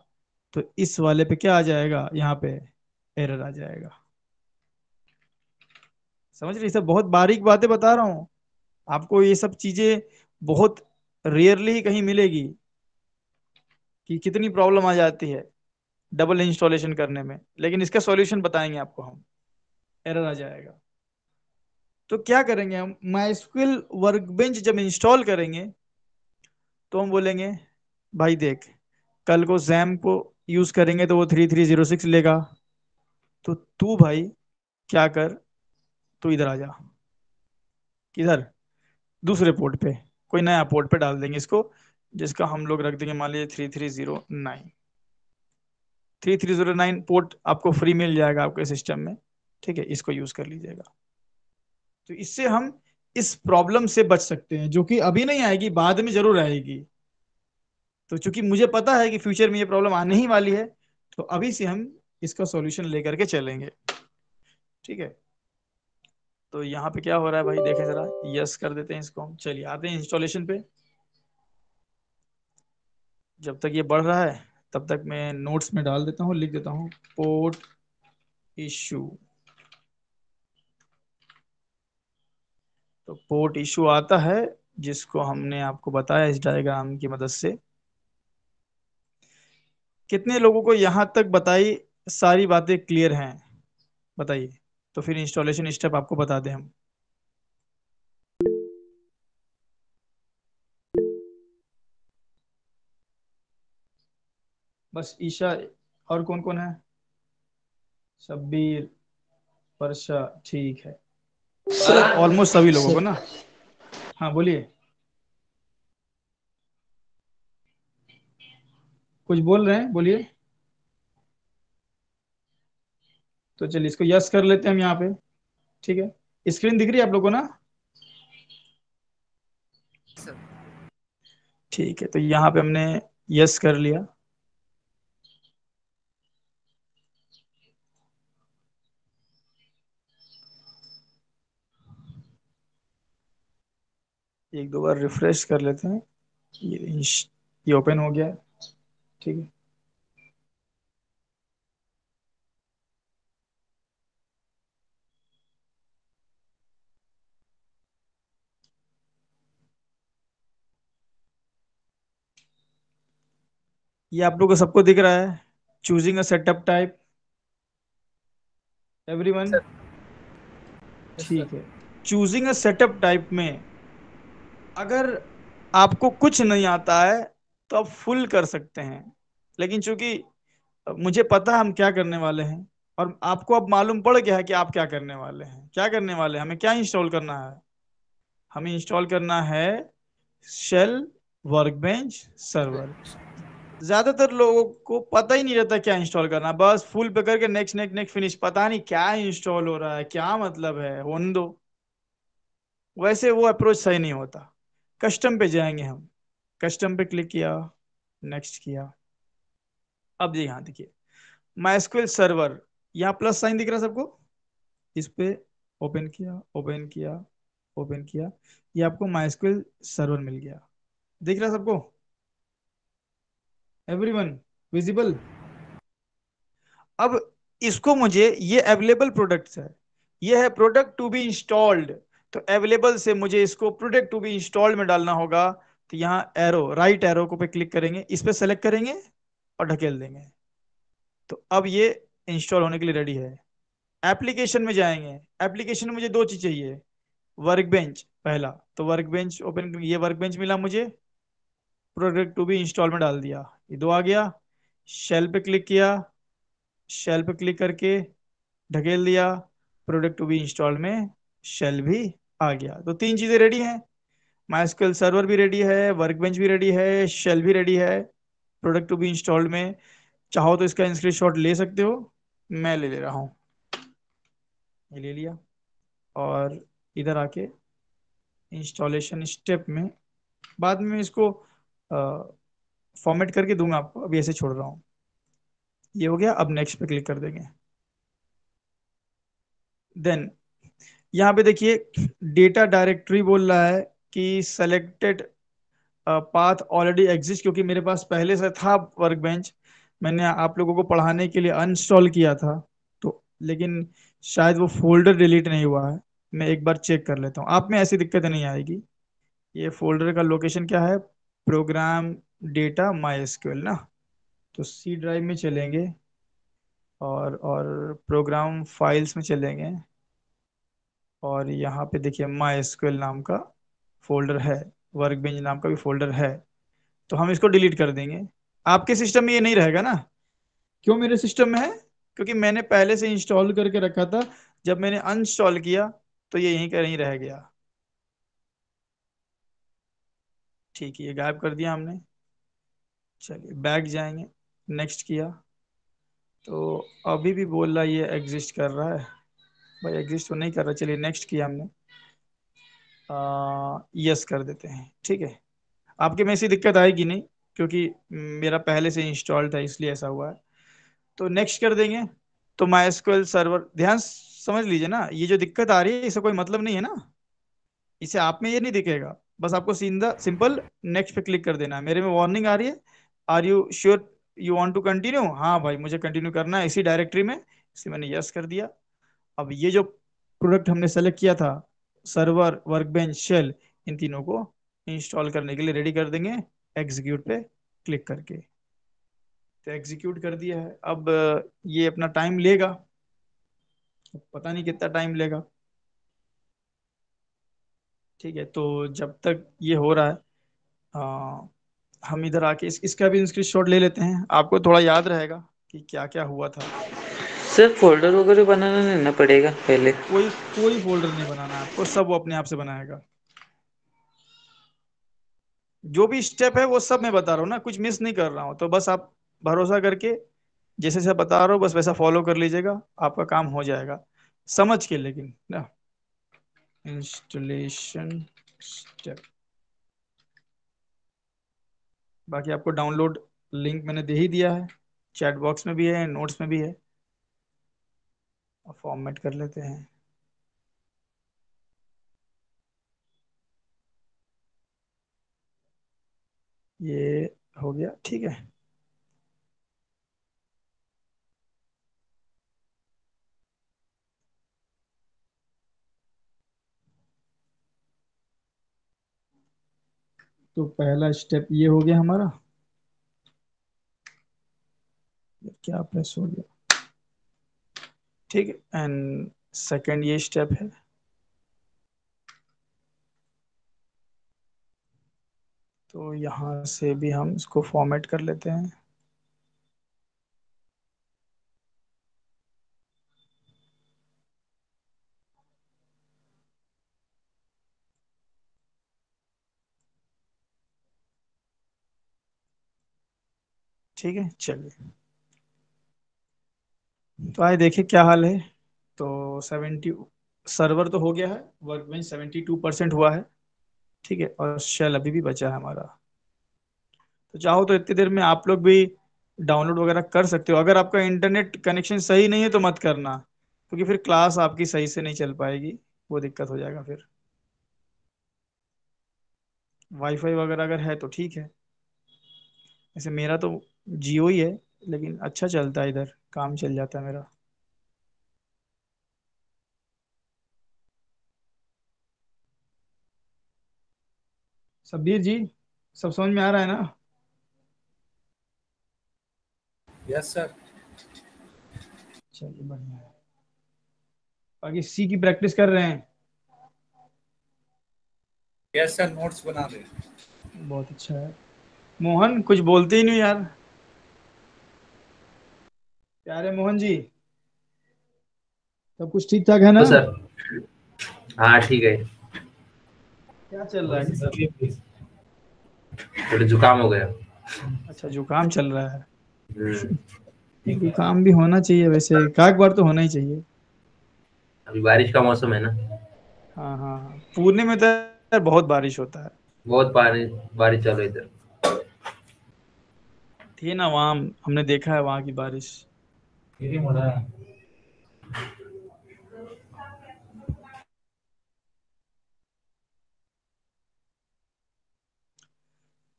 तो इस वाले पे क्या आ जाएगा, यहाँ पे एरर आ जाएगा। समझ रही, सब बहुत बारीक बातें बता रहा हूँ आपको। ये सब चीजें बहुत रेयरली ही कहीं मिलेगी, कि कितनी प्रॉब्लम आ जाती है डबल इंस्टॉलेशन करने में। लेकिन इसका सॉल्यूशन बताएंगे आपको हम, एरर आ जाएगा। तो क्या करेंगे हम, माइस्क्विल वर्कबेंच जब इंस्टॉल करेंगे तो हम बोलेंगे भाई देख, कल को जैम को यूज करेंगे तो वो 3306 लेगा। तो तू भाई क्या कर, तू इधर आ जा। किधर, दूसरे पोर्ट पे, कोई नया पोर्ट पे डाल देंगे इसको, जिसका हम लोग रख देंगे मान लीजिए 3309। 3309 पोर्ट आपको फ्री मिल जाएगा आपके सिस्टम में, ठीक है, इसको यूज कर लीजिएगा। तो इससे हम इस प्रॉब्लम से बच सकते हैं, जो कि अभी नहीं आएगी, बाद में जरूर आएगी। तो चूंकि मुझे पता है कि फ्यूचर में ये प्रॉब्लम आने ही वाली है, तो अभी से हम इसका सॉल्यूशन लेकर के चलेंगे। ठीक है, तो यहाँ पे क्या हो रहा है भाई, देखें जरा, यस कर देते हैं इसको हम। चलिए आते हैं इंस्टॉलेशन पे। जब तक ये बढ़ रहा है तब तक मैं नोट्स में डाल देता हूँ, लिख देता हूँ पोर्ट इशू। तो पोर्ट इशू आता है, जिसको हमने आपको बताया इस डायग्राम की मदद से। कितने लोगों को यहां तक बताई, सारी बातें क्लियर हैं, बताइए। तो फिर इंस्टॉलेशन स्टेप आपको बता दें हम। बस ईशा, और कौन कौन है, शब्बीर, वर्षा, ठीक है, ऑलमोस्ट सभी लोगों को सर ना। हाँ बोलिए, कुछ बोल रहे हैं, बोलिए। तो चलिए इसको यस कर लेते हैं हम यहाँ पे। ठीक है, स्क्रीन दिख रही है आप लोगों को ना। सर ठीक है, तो यहाँ पे हमने यस कर लिया। एक दो बार रिफ्रेश कर लेते हैं। ये ओपन हो गया है, ठीक है। ये आप लोगों को सबको दिख रहा है, choosing a setup type, everyone. Sir yes sir ठीक है, चूजिंग अ सेटअप टाइप में अगर आपको कुछ नहीं आता है तो आप फुल कर सकते हैं। लेकिन चूंकि मुझे पता है हम क्या करने वाले हैं, और आपको अब मालूम पड़ गया है कि आप क्या करने वाले हैं, क्या करने वाले हैं, हमें क्या इंस्टॉल करना है। हमें इंस्टॉल करना है शेल वर्कबेंच सर्वर। ज्यादातर लोगों को पता ही नहीं रहता क्या इंस्टॉल करना, बस फुल पे करके नेक्स्ट नेक्स्ट नेक्स्ट फिनिश, पता नहीं क्या इंस्टॉल हो रहा है, क्या मतलब है, होने दो। वैसे वो अप्रोच सही नहीं होता। कस्टम पे जाएंगे हम, कस्टम पे क्लिक किया, नेक्स्ट किया। अब ये यहाँ देखिए, माइस्क्वेल सर्वर, यहाँ प्लस साइन दिख रहा है सबको, इस पे ओपन किया, ओपन किया, ओपन किया, ये आपको माइस्क्वेल सर्वर मिल गया। दिख रहा है सबको, एवरीवन, विजिबल। अब इसको मुझे, ये अवेलेबल प्रोडक्ट्स है, ये है प्रोडक्ट टू बी इंस्टॉल्ड। तो अवेलेबल से मुझे इसको प्रोडक्ट टू बी इंस्टॉल्ड में डालना होगा। तो यहाँ एरो, राइट एरो को पे क्लिक करेंगे, इस पे सेलेक्ट करेंगे और ढकेल देंगे। तो अब ये इंस्टॉल होने के लिए रेडी है। एप्लीकेशन में जाएंगे, एप्लीकेशन में मुझे दो चीज चाहिए, वर्कबेंच पहला, तो वर्कबेंच ओपन, ये वर्कबेंच मिला मुझे, प्रोडक्ट टू बी इंस्टॉल में डाल दिया, ये दो आ गया। शेल पे क्लिक किया, शेल पे क्लिक करके ढकेल दिया, प्रोडक्ट टू बी इंस्टॉल में शेल भी आ गया। तो तीन चीजें रेडी हैं, माइस्क्वेल सर्वर भी रेडी है, वर्कबेंच भी रेडी है, शेल भी रेडी है, प्रोडक्ट टू बी इंस्टॉल्ड में। चाहो तो इसका स्क्रीनशॉट ले सकते हो, मैं ले ले रहा हूँ। ये ले लिया, और इधर आके इंस्टॉलेशन स्टेप में बाद में इसको फॉर्मेट करके दूंगा आपको, अभी ऐसे छोड़ रहा हूँ। ये हो गया, अब नेक्स्ट पे क्लिक कर देंगे। देन यहाँ पे देखिए डेटा डायरेक्टरी बोल रहा है कि सेलेक्टेड पाथ ऑलरेडी एग्जिस्ट, क्योंकि मेरे पास पहले से था वर्क बेंच, मैंने आप लोगों को पढ़ाने के लिए अनइंस्टॉल किया था। तो लेकिन शायद वो फोल्डर डिलीट नहीं हुआ है, मैं एक बार चेक कर लेता हूँ, आप में ऐसी दिक्कत नहीं आएगी। ये फोल्डर का लोकेशन क्या है, प्रोग्राम डेटा माई एसक्यूएल ना। तो सी ड्राइव में चलेंगे और प्रोग्राम फाइल्स में चलेंगे, और यहाँ पे देखिए माई एसक्यूएल नाम का फोल्डर है, वर्कबेंच नाम का भी फोल्डर है। तो हम इसको डिलीट कर देंगे। आपके सिस्टम में ये नहीं रहेगा ना? क्यों मेरे सिस्टम में है? क्योंकि मैंने पहले से इंस्टॉल करके रखा था, जब मैंने अनइंस्टॉल किया तो ये यहीं का यहीं रह गया। ठीक है, ये गायब कर दिया हमने। चलिए बैक जाएंगे, नेक्स्ट किया तो अभी भी बोल रहा है ये एग्जिस्ट कर रहा है। भाई एग्जिस्ट तो नहीं कर रहा, चलिए नेक्स्ट किया हमने, यस कर देते हैं। ठीक है, आपके में ऐसी दिक्कत आएगी नहीं, क्योंकि मेरा पहले से इंस्टॉल था इसलिए ऐसा हुआ है। तो नेक्स्ट कर देंगे। तो माइस्क्वेल सर्वर, ध्यान समझ लीजिए ना, ये जो दिक्कत आ रही है इससे कोई मतलब नहीं है ना, इसे आप में ये नहीं दिखेगा। बस आपको सीधा सिंपल नेक्स्ट पे क्लिक कर देना है। मेरे में वार्निंग आ रही है, are you sure you want to continue, हाँ भाई मुझे कंटिन्यू करना है इसी डायरेक्टरी में, इसलिए मैंने यस कर दिया। अब ये जो प्रोडक्ट हमने सेलेक्ट किया था, सर्वर वर्कबेंच शेल, इन तीनों को इंस्टॉल करने के लिए रेडी कर देंगे एग्जीक्यूट पे क्लिक करके। तो एग्जीक्यूट कर दिया है। अब ये अपना टाइम लेगा, पता नहीं कितना टाइम लेगा। ठीक है, तो जब तक ये हो रहा है, हम इधर आके इसका भी स्क्रीनशॉट ले लेते हैं, आपको थोड़ा याद रहेगा कि क्या क्या हुआ था। सर फोल्डर वगैरह बनाना नहीं ना पड़ेगा पहले? कोई कोई फोल्डर नहीं बनाना है आपको, सब वो अपने आप से बनाएगा। जो भी स्टेप है वो सब मैं बता रहा हूँ ना, कुछ मिस नहीं कर रहा हूँ, तो बस आप भरोसा करके जैसे जैसे बता रहा हूँ बस वैसा फॉलो कर लीजिएगा, आपका काम हो जाएगा समझ के। लेकिन ना, इंस्टॉलेशन स्टेप, बाकी आपको डाउनलोड लिंक मैंने दे ही दिया है, चैट बॉक्स में भी है, नोट्स में भी है। फॉर्मेट कर लेते हैं। ये हो गया, ठीक है। तो पहला स्टेप ये हो गया हमारा, क्या प्रेस हो गया, ठीक है। एंड सेकंड ये स्टेप है, तो यहाँ से भी हम इसको फॉर्मेट कर लेते हैं। ठीक है, चलिए तो आए देखिए क्या हाल है। तो 70 सर्वर तो हो गया है, वर्कबेंच 72% हुआ है। ठीक है, और शेल अभी भी बचा है हमारा। तो चाहो तो इतनी देर में आप लोग भी डाउनलोड वगैरह कर सकते हो। अगर आपका इंटरनेट कनेक्शन सही नहीं है तो मत करना, क्योंकि फिर क्लास आपकी सही से नहीं चल पाएगी, वो दिक्कत हो जाएगा फिर। वाईफाई वगैरह अगर है तो ठीक है, वैसे मेरा तो जियो ही है, लेकिन अच्छा चलता है, इधर काम चल जाता है मेरा। सब्बीर जी, सब समझ में आ रहा है ना? Yes sir. चलिए बढ़िया है। बाकी सी की प्रैक्टिस कर रहे हैं? यस सर, नोट्स बना रहे हैं। बहुत अच्छा है। मोहन कुछ बोलते ही नहीं यार, प्यारे मोहन जी, सब कुछ ठीक ठाक है ना? तो सर हाँ ठीक है। क्या चल रहा है? थोड़ा जुकाम हो गया। अच्छा जुकाम चल रहा है। हम्म। जुकाम भी होना चाहिए, वैसे एक आध बार तो होना ही चाहिए। अभी बारिश का मौसम है ना। हाँ हाँ हाँ, पुणे में तो यार बहुत बारिश होता है। बहुत बारिश बारिश चल रही इधर। थी ना वहाँ, हमने देखा है वहाँ की बारिश।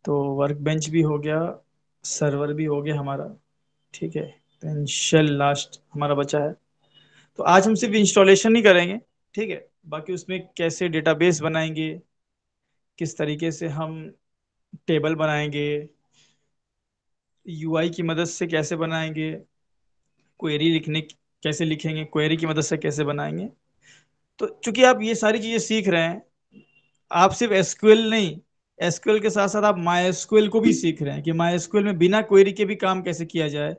तो वर्क बेंच भी हो गया, सर्वर भी हो गया हमारा। ठीक है, तो शेल लास्ट हमारा बचा है। तो आज हम सिर्फ इंस्टॉलेशन ही करेंगे। ठीक है, बाकी उसमें कैसे डेटाबेस बनाएंगे, किस तरीके से हम टेबल बनाएंगे, यूआई की मदद से कैसे बनाएंगे, क्वेरी लिखने कैसे लिखेंगे, क्वेरी की मदद से कैसे बनाएंगे। तो चूंकि आप ये सारी चीजें सीख रहे हैं, आप सिर्फ एसक्यूएल नहीं, एसक्यूएल के साथ साथ आप माई एसक्यूएल को भी सीख रहे हैं कि माई एसक्यूएल में बिना क्वेरी के भी काम कैसे किया जाए,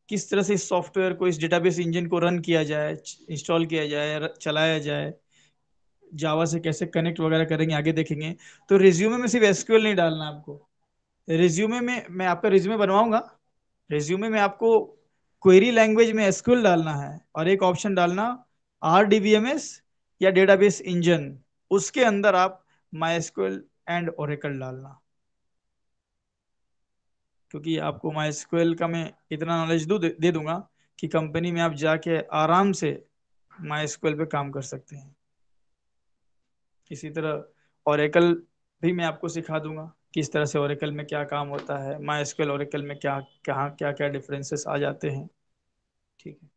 किस तरह से इस सॉफ्टवेयर को, इस डेटाबेस इंजन को रन किया जाए, इंस्टॉल किया जाए, चलाया जाए, जावा से कैसे कनेक्ट वगैरह करेंगे, आगे देखेंगे। तो रिज्यूमे में सिर्फ एसक्यूएल नहीं डालना आपको। रिज्यूमे में मैं आपका रिज्यूमे बनवाऊंगा, रिज्यूमे में आपको क्वेरी लैंग्वेज में एसक्यूएल डालना है, और एक ऑप्शन डालना आरडीबीएमएस या डेटाबेस इंजन, उसके अंदर आप माई एसक्यूएल एंड ओरेकल डालना। क्योंकि आपको माई एसक्यूएल का मैं इतना नॉलेज दे दूंगा कि कंपनी में आप जाके आराम से माई एसक्यूएल पे काम कर सकते हैं। इसी तरह ओरेकल भी मैं आपको सिखा दूंगा किस तरह से ओरेकल में क्या काम होता है, माई एसक्यूएल ओरेकल में क्या क्या क्या क्या डिफरेंसेस आ जाते हैं। ठीक है,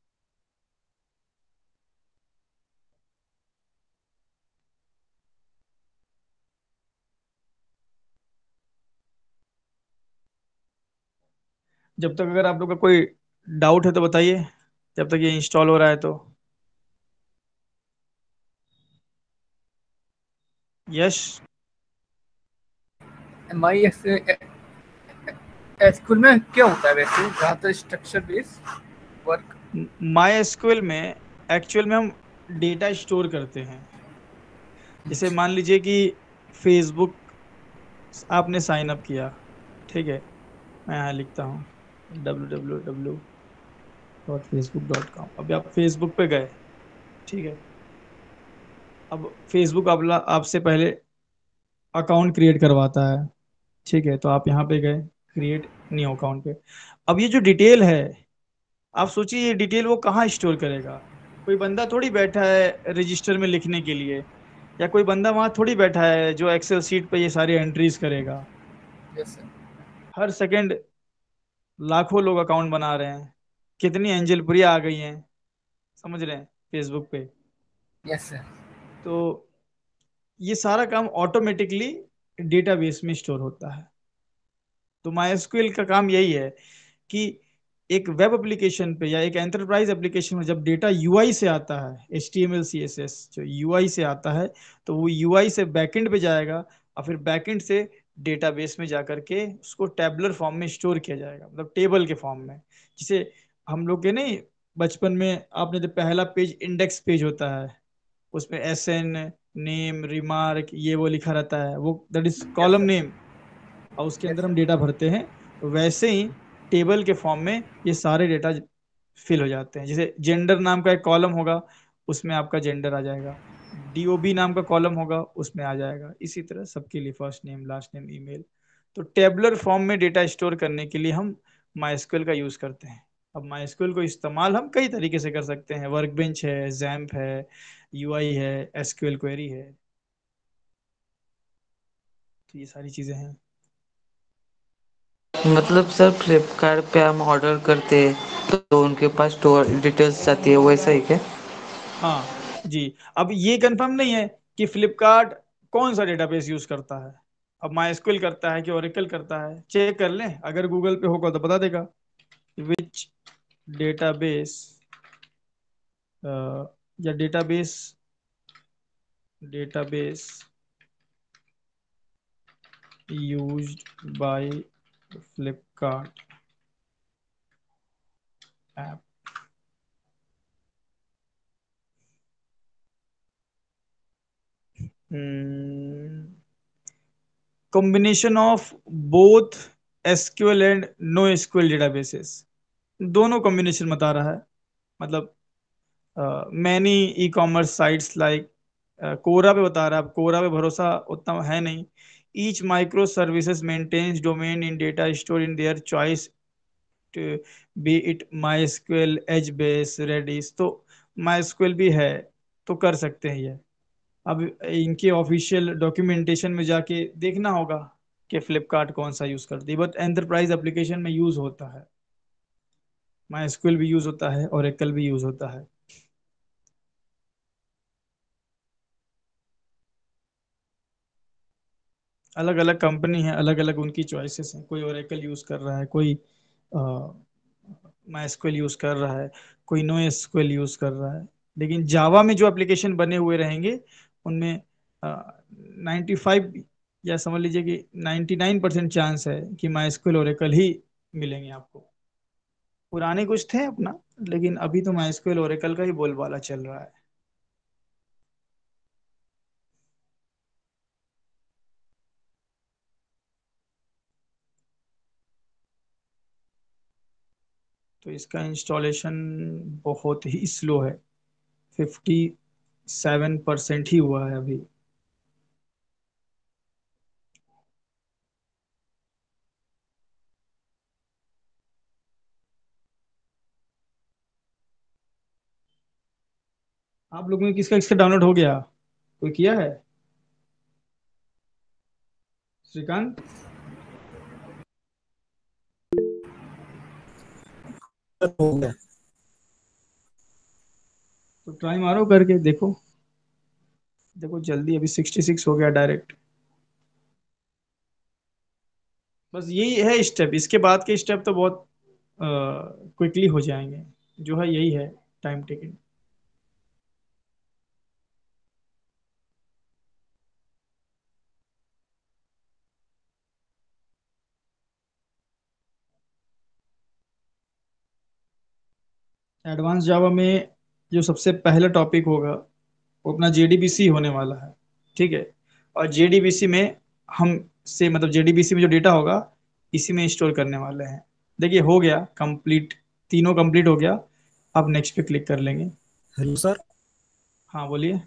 जब तक अगर आप लोग का कोई डाउट है तो बताइए, जब तक ये इंस्टॉल हो रहा है तो। यश। माई एसक्यूएल में क्या होता है वैसे, ज़्यादातर structure base work? My SQL में एक्चुअल में हम डेटा स्टोर करते हैं। जैसे मान लीजिए कि फेसबुक आपने साइन अप किया। ठीक है, मैं यहाँ लिखता हूँ www.facebook.com। अभी आप फेसबुक पे गए। ठीक है, अब फेसबुक आपसे पहले अकाउंट क्रिएट करवाता है। ठीक है, तो आप यहाँ पे गए क्रिएट न्यू अकाउंट पे। अब ये जो डिटेल है, आप सोचिए ये डिटेल वो कहाँ स्टोर करेगा। कोई बंदा थोड़ी बैठा है रजिस्टर में लिखने के लिए, या कोई बंदा वहां थोड़ी बैठा है जो एक्सेल शीट पे ये सारी एंट्रीज करेगा। Yes sir. हर सेकंड लाखों लोग अकाउंट बना रहे हैं, कितनी एंजलप्रिया आ गई हैं, समझ रहे हैं, फेसबुक पे। Yes sir. तो ये सारा काम ऑटोमेटिकली डेटाबेस में स्टोर होता है। तो माइस्क्ल का काम यही है कि एक वेब एप्लीकेशन पे या एक एंटरप्राइज एप्लीकेशन में जब डेटा यूआई से आता है, HTML CSS जो यूआई से आता है, तो वो यूआई से बैकएंड पे जाएगा, और फिर बैकएंड से डेटाबेस में जाकर के उसको टैबुलर फॉर्म में स्टोर किया जाएगा, मतलब टेबल के फॉर्म में। जिसे हम लोग के नहीं, बचपन में आपने जब पहला पेज इंडेक्स पेज होता है, उसमें SN नेम रिमार्क ये वो लिखा रहता है, वो that is yes column sir. Name, और उसके यस अंदर हम सर। डेटा भरते हैं। तो वैसे ही टेबल के फॉर्म में ये सारे डेटा फिल हो जाते हैं। जैसे जेंडर नाम का एक कॉलम होगा, उसमें आपका जेंडर आ जाएगा। DOB नाम का कॉलम होगा, उसमें आ जाएगा। इसी तरह सबके लिए first name last name email. तो टेबलर फॉर्म में डेटा स्टोर करने के लिए हम माइस्क्ल का यूज करते हैं। अब माइस्क्ल को इस्तेमाल हम कई तरीके से कर सकते हैं, वर्कबेंच है, जैम्प है, यूआई है, एसक्यूएल क्वेरी है। तो ये सारी चीजें हैं। मतलब सर फ्लिपकार्ट पे हम ऑर्डर करते हैं तो उनके पास स्टोर डिटेल्स आती है, वैसा ही क्या? हाँ जी। अब ये कंफर्म नहीं है कि फ्लिपकार्ट कौन सा डेटाबेस यूज करता है। अब माइस्क्ल करता है कि ओरेकल करता है, चेक कर लें, अगर गूगल पे होगा तो बता देगा विच डेटाबेस या database database used by Flipkart app. Combination of both SQL and no SQL databases, दोनों कॉम्बिनेशन बता रहा है। मतलब many e commerce sites like Quora पे बता रहा है, अब कोरा पे भरोसा उतना है नहीं। Each micro services maintains domain in data store in their choice, be it MySQL, HBase, Redis. तो माई स्क्वेल भी है, तो कर सकते हैं ये। अब इनके ऑफिशियल डॉक्यूमेंटेशन में जाके देखना होगा कि फ्लिपकार्ट कौन सा यूज करती है, बट एंटरप्राइज एप्लीकेशन में यूज होता है, माई स्क्वेल भी यूज होता है, ओरेकल भी यूज होता है। अलग अलग कंपनी है, अलग अलग उनकी चॉइसेस हैं, कोई ओरेकल यूज कर रहा है, कोई माई स्क्वेल यूज कर रहा है, कोई नो एसक्यूएल यूज कर रहा है। लेकिन जावा में जो एप्लीकेशन बने हुए रहेंगे उनमें 95 या समझ लीजिए कि 99% चांस है कि माई स्क्वेल ओरेकल ही मिलेंगे आपको। पुराने कुछ थे अपना, लेकिन अभी तो माई स्क्वेल ओरेकल का ही बोलबाला चल रहा है। तो इसका इंस्टॉलेशन बहुत ही स्लो है, 57% ही हुआ है अभी। आप लोगों ने किसका किसका डाउनलोड हो गया, कोई किया है? श्रीकांत, हो गया। तो ट्राई मारो करके देखो। देखो जल्दी, अभी 66 हो गया डायरेक्ट। बस यही है स्टेप, इसके बाद के स्टेप तो बहुत क्विकली हो जाएंगे। जो है यही है टाइम टेकिंग। एडवांस जावा में जो सबसे पहला टॉपिक होगा वो अपना जेडीबीसी होने वाला है, ठीक है। और जेडीबीसी में हम से मतलब जेडीबीसी में जो डेटा होगा इसी में स्टोर करने वाले हैं। देखिए हो गया कंप्लीट, तीनों कंप्लीट हो गया। अब नेक्स्ट पे क्लिक कर लेंगे। हेलो सर, हाँ बोलिए।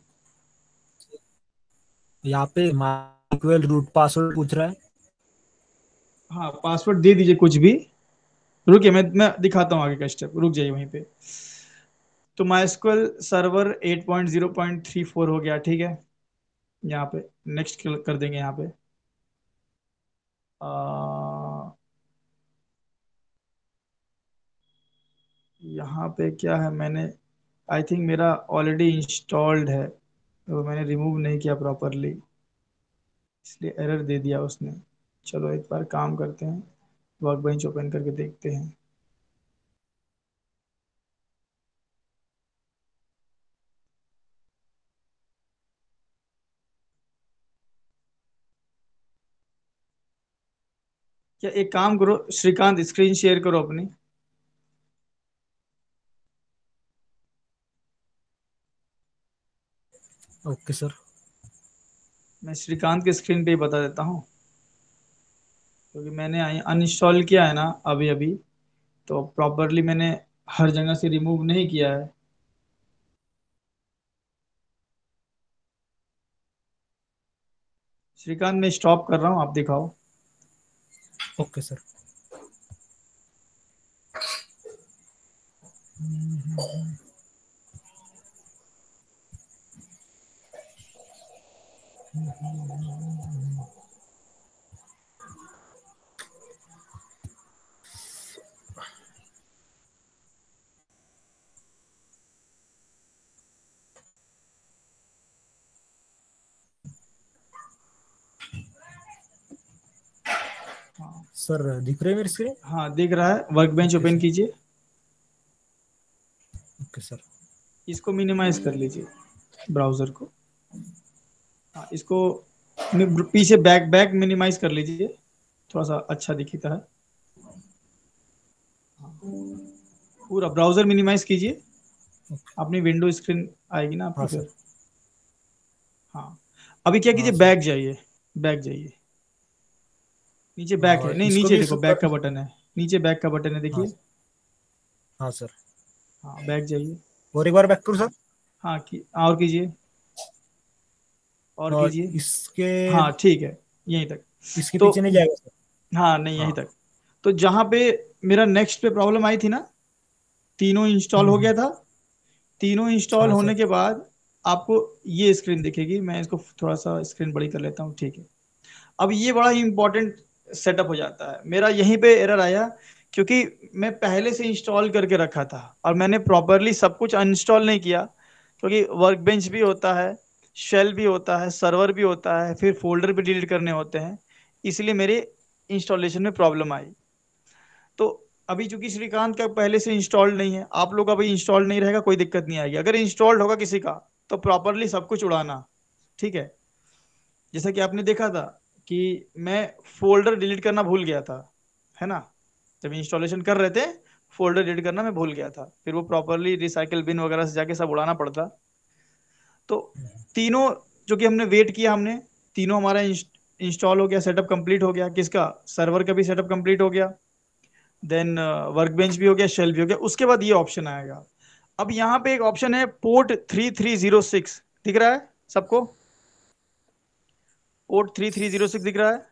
यहाँ पे माइक्रोवेल रूट पासवर्ड पूछ रहा है। हाँ पासवर्ड दे दीजिए कुछ भी। रुकिए मैं दिखाता हूँ आगे का स्टेप, रुक जाइए वहीं पे। तो माइस्क्वेल सर्वर 8.0.34 हो गया, ठीक है। यहाँ पे नेक्स्ट कर देंगे यहाँ पे। यहाँ पे क्या है, मैंने आई थिंक मेरा ऑलरेडी इंस्टॉल्ड है, तो मैंने रिमूव नहीं किया प्रॉपरली, इसलिए एरर दे दिया उसने। चलो एक बार काम करते हैं, वर्कबेंच ओपन करके देखते हैं। क्या एक काम करो श्रीकांत, स्क्रीन शेयर करो अपनी। Okay sir. मैं श्रीकांत के स्क्रीन पे ही बता देता हूँ, क्योंकि मैंने अनइंस्टॉल किया है ना अभी अभी, तो प्रॉपरली मैंने हर जगह से रिमूव नहीं किया है। श्रीकांत मैं स्टॉप कर रहा हूँ, आप दिखाओ। Okay sir. हाँ सर दिख रहे हैं मेरे से? हाँ दिख रहा है, वर्कबेंच ओके ओपन सर। कीजिए। Okay sir. इसको मिनिमाइज कर लीजिए ब्राउजर को। हाँ इसको पीछे बैक बैक मिनिमाइज कर लीजिए, थोड़ा सा अच्छा दिखता है। हाँ, पूरा ब्राउजर मिनिमाइज कीजिए, अपनी विंडो स्क्रीन आएगी ना आपकी हाँ सर। फिर। हाँ अभी क्या कीजिए, हाँ सर। बैक जाइए, बैक जाइए। नीचे बैक है, हाँ, नहीं इसको नीचे भी देखो, बैक कर। का बटन है, नीचे बैक का बटन है हाँ देखिए। हाँ सर। हाँ बैक जाइए। और एक बार बैक करूँ सर? हाँ और कीजिए, और और कीजिए। इसके हाँ ठीक है, यहीं तक। इसके तो पीछे नहीं जाएगा सर? हाँ नहीं, यहीं हाँ। तक। तो जहाँ पे मेरा नेक्स्ट पे प्रॉब्लम आई थी ना, तीनों इंस्टॉल हो गया था। तीनों इंस्टॉल हाँ होने सर। के बाद आपको ये स्क्रीन दिखेगी। मैं इसको थोड़ा सा स्क्रीन बड़ी कर लेता हूँ, ठीक है। अब ये बड़ा ही इंपॉर्टेंट सेटअप हो जाता है। मेरा यहीं पे एरर आया, क्योंकि मैं पहले से इंस्टॉल करके रखा था और मैंने प्रॉपरली सब कुछ अनइंस्टॉल नहीं किया। क्योंकि वर्क बेंच भी होता है, शेल भी होता है, सर्वर भी होता है, फिर फोल्डर भी डिलीट करने होते हैं, इसलिए मेरे इंस्टॉलेशन में प्रॉब्लम आई। तो अभी चूंकि श्रीकांत का पहले से इंस्टॉल्ड नहीं है, आप लोग का अभी इंस्टॉल्ड नहीं रहेगा, कोई दिक्कत नहीं आएगी। अगर इंस्टॉल्ड होगा किसी का तो प्रॉपरली सब कुछ उड़ाना, ठीक है। जैसा कि आपने देखा था कि मैं फोल्डर डिलीट करना भूल गया था, है ना। जब इंस्टॉलेशन कर रहे थे, फोल्डर डिलीट करना मैं भूल गया था, फिर वो प्रॉपरली रिसाइकल बिन वगैरह से जाके सब उड़ाना पड़ता। तो तीनों, जो कि हमने वेट किया, हमने तीनों हमारा इंस्टॉल हो गया, सेटअप कंप्लीट हो गया। किसका? सर्वर का भी सेटअप कंप्लीट हो गया, देन वर्क बेंच भी हो गया, शेल भी हो गया। उसके बाद ये ऑप्शन आएगा। अब यहाँ पे एक ऑप्शन है पोर्ट 3306, दिख रहा है सबको? पोर्ट 3306 दिख रहा है।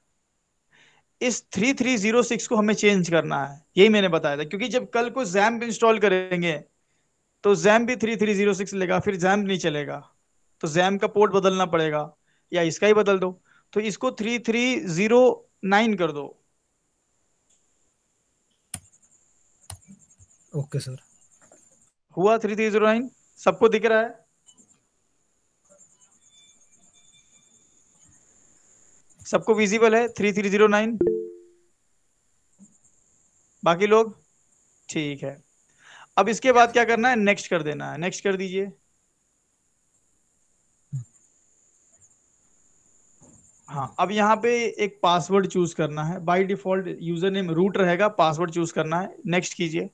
इस 3306 को हमें चेंज करना है, यही मैंने बताया था। क्योंकि जब कल को जैम्प इंस्टॉल करेंगे तो जैम्प भी 3306 लेगा, फिर जैम्प नहीं चलेगा, तो जैम्प का पोर्ट बदलना पड़ेगा, या इसका ही बदल दो। तो इसको 3309 कर दो। Okay sir. हुआ 3309? सबको दिख रहा है? सबको विजिबल है 3309? बाकी लोग? ठीक है। अब इसके बाद क्या करना है? नेक्स्ट कर देना है। नेक्स्ट कर दीजिए। हाँ, अब यहाँ पे एक पासवर्ड चूज करना है। By default user name root रहेगा, पासवर्ड चूज करना है। नेक्स्ट कीजिए।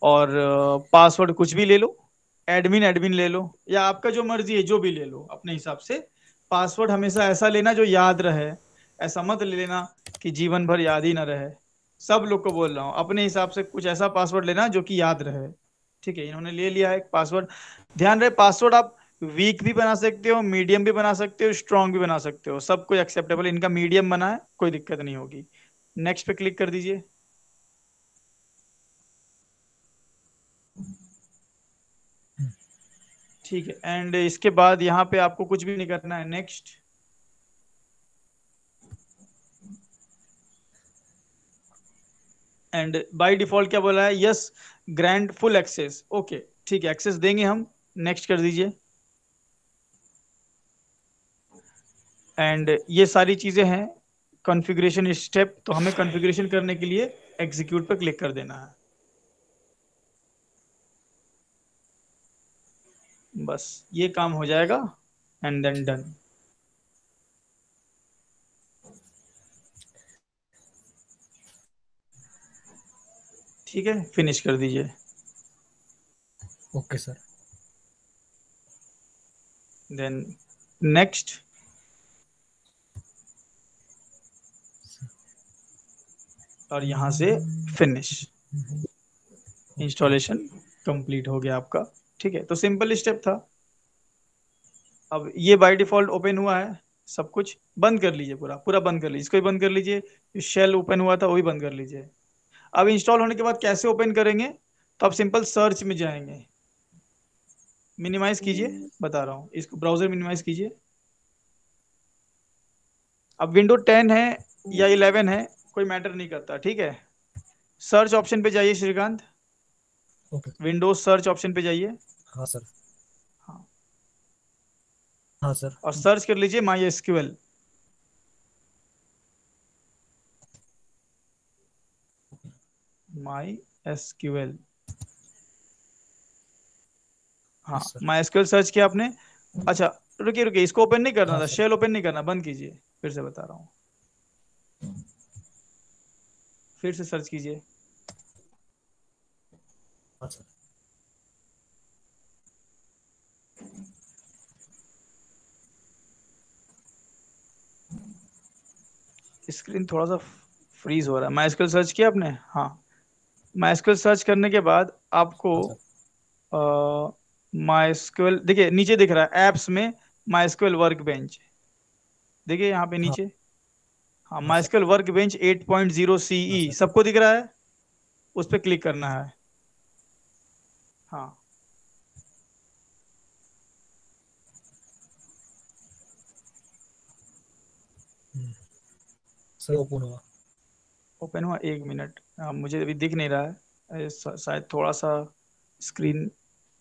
और पासवर्ड कुछ भी ले लो, एडमिन एडमिन ले लो, या आपका जो मर्जी है जो भी ले लो अपने हिसाब से। पासवर्ड हमेशा ऐसा लेना जो याद रहे, ऐसा मत ले लेना कि जीवन भर याद ही ना रहे। सब लोग को बोल रहा हूँ, अपने हिसाब से कुछ ऐसा पासवर्ड लेना जो कि याद रहे। ठीक है, इन्होंने ले लिया है पासवर्ड। ध्यान रहे, पासवर्ड आप वीक भी बना सकते हो, मीडियम भी बना सकते हो, स्ट्रांग भी बना सकते हो, सब कुछ एक्सेप्टेबल। इनका मीडियम बना है, कोई दिक्कत नहीं होगी। नेक्स्ट पे क्लिक कर दीजिए। ठीक है, एंड इसके बाद यहाँ पे आपको कुछ भी नहीं करना है। नेक्स्ट। एंड बाय डिफॉल्ट क्या बोला है? Yes grant full access. Okay ठीक है, एक्सेस देंगे हम। नेक्स्ट कर दीजिए। एंड ये सारी चीजें हैं कॉन्फ़िगरेशन स्टेप, तो हमें कॉन्फ़िगरेशन करने के लिए एग्जीक्यूट पर क्लिक कर देना है। बस ये काम हो जाएगा, एंड देन डन। ठीक है, फिनिश कर दीजिए। Okay sir. Then next. और यहां से फिनिश। इंस्टॉलेशन कंप्लीट हो गया आपका। ठीक है, तो सिंपल स्टेप था। अब ये बाय डिफॉल्ट ओपन हुआ है, सब कुछ बंद कर लीजिए, पूरा पूरा बंद कर लीजिए, इसको भी बंद कर लीजिए। जो शेल ओपन हुआ था वो भी बंद कर लीजिए। अब इंस्टॉल होने के बाद कैसे ओपन करेंगे? तो आप सिंपल सर्च में जाएंगे, मिनिमाइज कीजिए, बता रहा हूँ, इसको ब्राउजर मिनिमाइज कीजिए। अब विंडो 10 है या 11 है, कोई मैटर नहीं करता, ठीक है। सर्च ऑप्शन पे जाइए Shrikant, okay. Windows search option पे जाइए। हाँ सर। हाँ, हाँ सर। और सर्च कर लीजिए माई एसक्यूएल। MySQL. हाँ, yes sir. MySQL search किया आपने। अच्छा, रुकिए रुकिए, इसको ओपन नहीं करना हाँ था, सर। शेल ओपन नहीं करना, बंद कीजिए। फिर से बता रहा हूँ, फिर से सर्च कीजिए। हाँ सर। स्क्रीन थोड़ा सा फ्रीज हो रहा है। माई एसक्यूएल सर्च किया आपने? हाँ, MySQL सर्च करने के बाद आपको हाँ सर। MySQL देखिए नीचे दिख रहा है ऐप्स में MySQL वर्क बेंच, देखिए यहाँ पे हाँ नीचे। हाँ हाँ सर। MySQL वर्क बेंच 8.0 हाँ CE सर। सबको दिख रहा है, उस पर क्लिक करना है। हाँ हम्म, सर ओपन हुआ। ओपन हुआ, 1 मिनट। मुझे अभी दिख नहीं रहा है, शायद थोड़ा सा स्क्रीन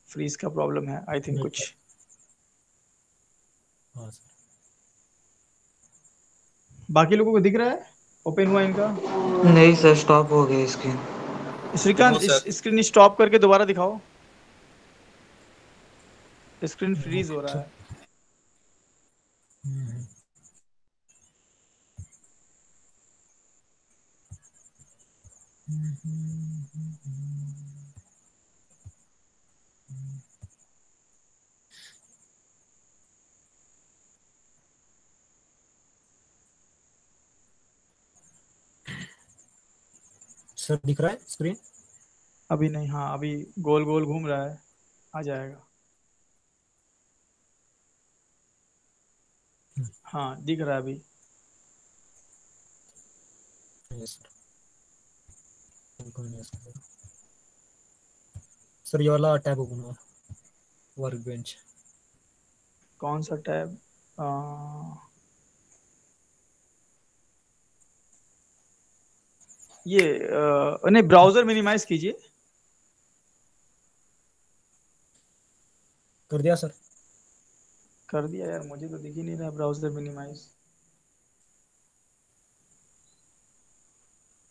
फ्रीज का प्रॉब्लम है आई थिंक नेट। कुछ। हाँ सर। बाकी लोगों को दिख रहा है ओपन हुआ इनका? नहीं सर, स्टॉप हो गई स्क्रीन। श्रीकांत इस स्क्रीन स्टॉप करके दोबारा दिखाओ, स्क्रीन फ्रीज हो ओके रहा सर। है। हम्म, सर दिख रहा है स्क्रीन? अभी नहीं, हाँ अभी गोल गोल घूम रहा है, आ जाएगा। हाँ दिख रहा है अभी। Yes sir. सर ये वाला टैब ओपन हुआ, वर्क बेंच। कौन सा टैब? ये नहीं, ब्राउजर मिनिमाइज कीजिए। कर दिया सर। कर दिया यार, मुझे तो दिख ही नहीं रहा ब्राउजर मिनिमाइज,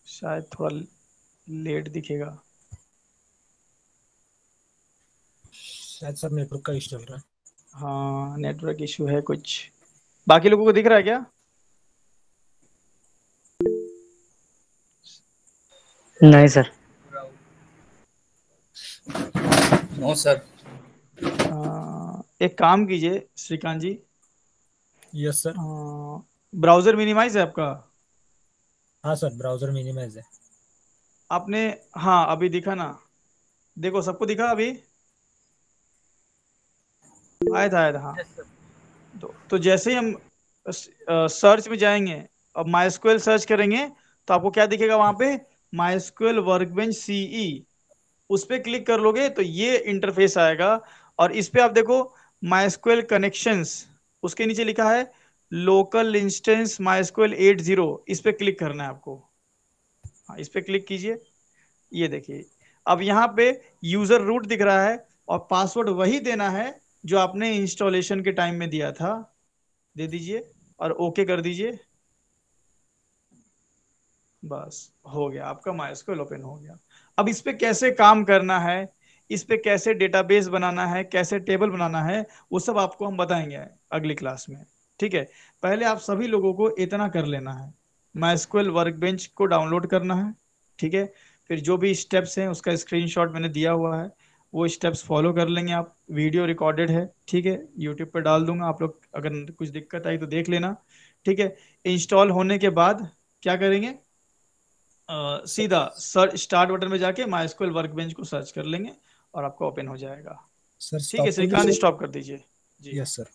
शायद थोड़ा लेट दिखेगा। शायद सर नेटवर्क का इशू चल रहा है। हाँ नेटवर्क इशू है कुछ। बाकी लोगों को दिख रहा है क्या? नहीं सर। No sir. एक काम कीजिए Shrikant ji, yes sir. Browser minimise है आपका? हाँ सर, ब्राउजर मिनिमाइज है। आपने, हाँ अभी दिखा ना, देखो सबको दिखा अभी, आया था हाँ। तो जैसे ही हम सर्च में जाएंगे और MySQL सर्च करेंगे तो आपको क्या दिखेगा वहां पे? MySQL वर्कbench CE, उस पे क्लिक कर लोगे तो ये इंटरफेस आएगा। और इस पे आप देखो MySQL कनेक्शंस, उसके नीचे लिखा है लोकल इंस्टेंस MySQL 80, इस पे क्लिक करना है आपको। हाँ इस पे क्लिक कीजिए, ये देखिए अब यहाँ पे यूजर रूट दिख रहा है और पासवर्ड वही देना है जो आपने इंस्टॉलेशन के टाइम में दिया था, दे दीजिए और ओके कर दीजिए। बस हो गया, आपका MySQL ओपन हो गया। अब इस पे कैसे काम करना है, इस पे कैसे डेटाबेस बनाना है, कैसे टेबल बनाना है, वो सब आपको हम बताएंगे अगली क्लास में, ठीक है। पहले आप सभी लोगों को इतना कर लेना है, MySQL वर्कबेंच को डाउनलोड करना है, ठीक है। फिर जो भी स्टेप्स हैं उसका स्क्रीनशॉट मैंने दिया हुआ है, वो स्टेप्स फॉलो कर लेंगे आप, वीडियो रिकॉर्डेड है, ठीक है, यूट्यूब पर डाल दूंगा, आप लोग अगर कुछ दिक्कत आई तो देख लेना, ठीक है। इंस्टॉल होने के बाद क्या करेंगे, सीधा सर स्टार्ट बटन में जाके MySQL वर्कबेंच को सर्च कर लेंगे और आपका ओपन हो जाएगा। सर ठीक है स्टॉप कर श्रीकांत, दीजिए। स्टॉप कर दीजिए जी। Yes sir.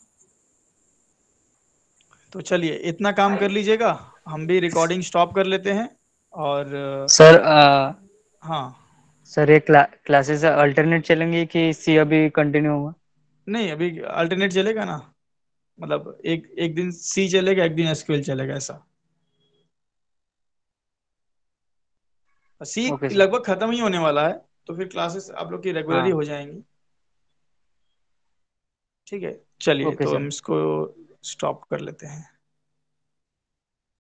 तो चलिए इतना काम कर लीजिएगा, हम भी रिकॉर्डिंग स्टॉप कर लेते हैं। और सर हाँ, सर ये क्लासेस अल्टरनेट चलेंगी कि सी अभी कंटिन्यू होगा? नहीं अभी अल्टरनेट चलेगा ना, मतलब एक एक दिन सी चलेगा, एक दिन SQL चलेगा, ऐसा। सी ओके सर। लगभग खत्म ही होने वाला है, तो फिर क्लासेस आप लोग की रेगुलर ही हाँ। हो जाएंगी, ठीक है। चलिए ओके तो सर। हम इसको स्टॉप कर लेते हैं।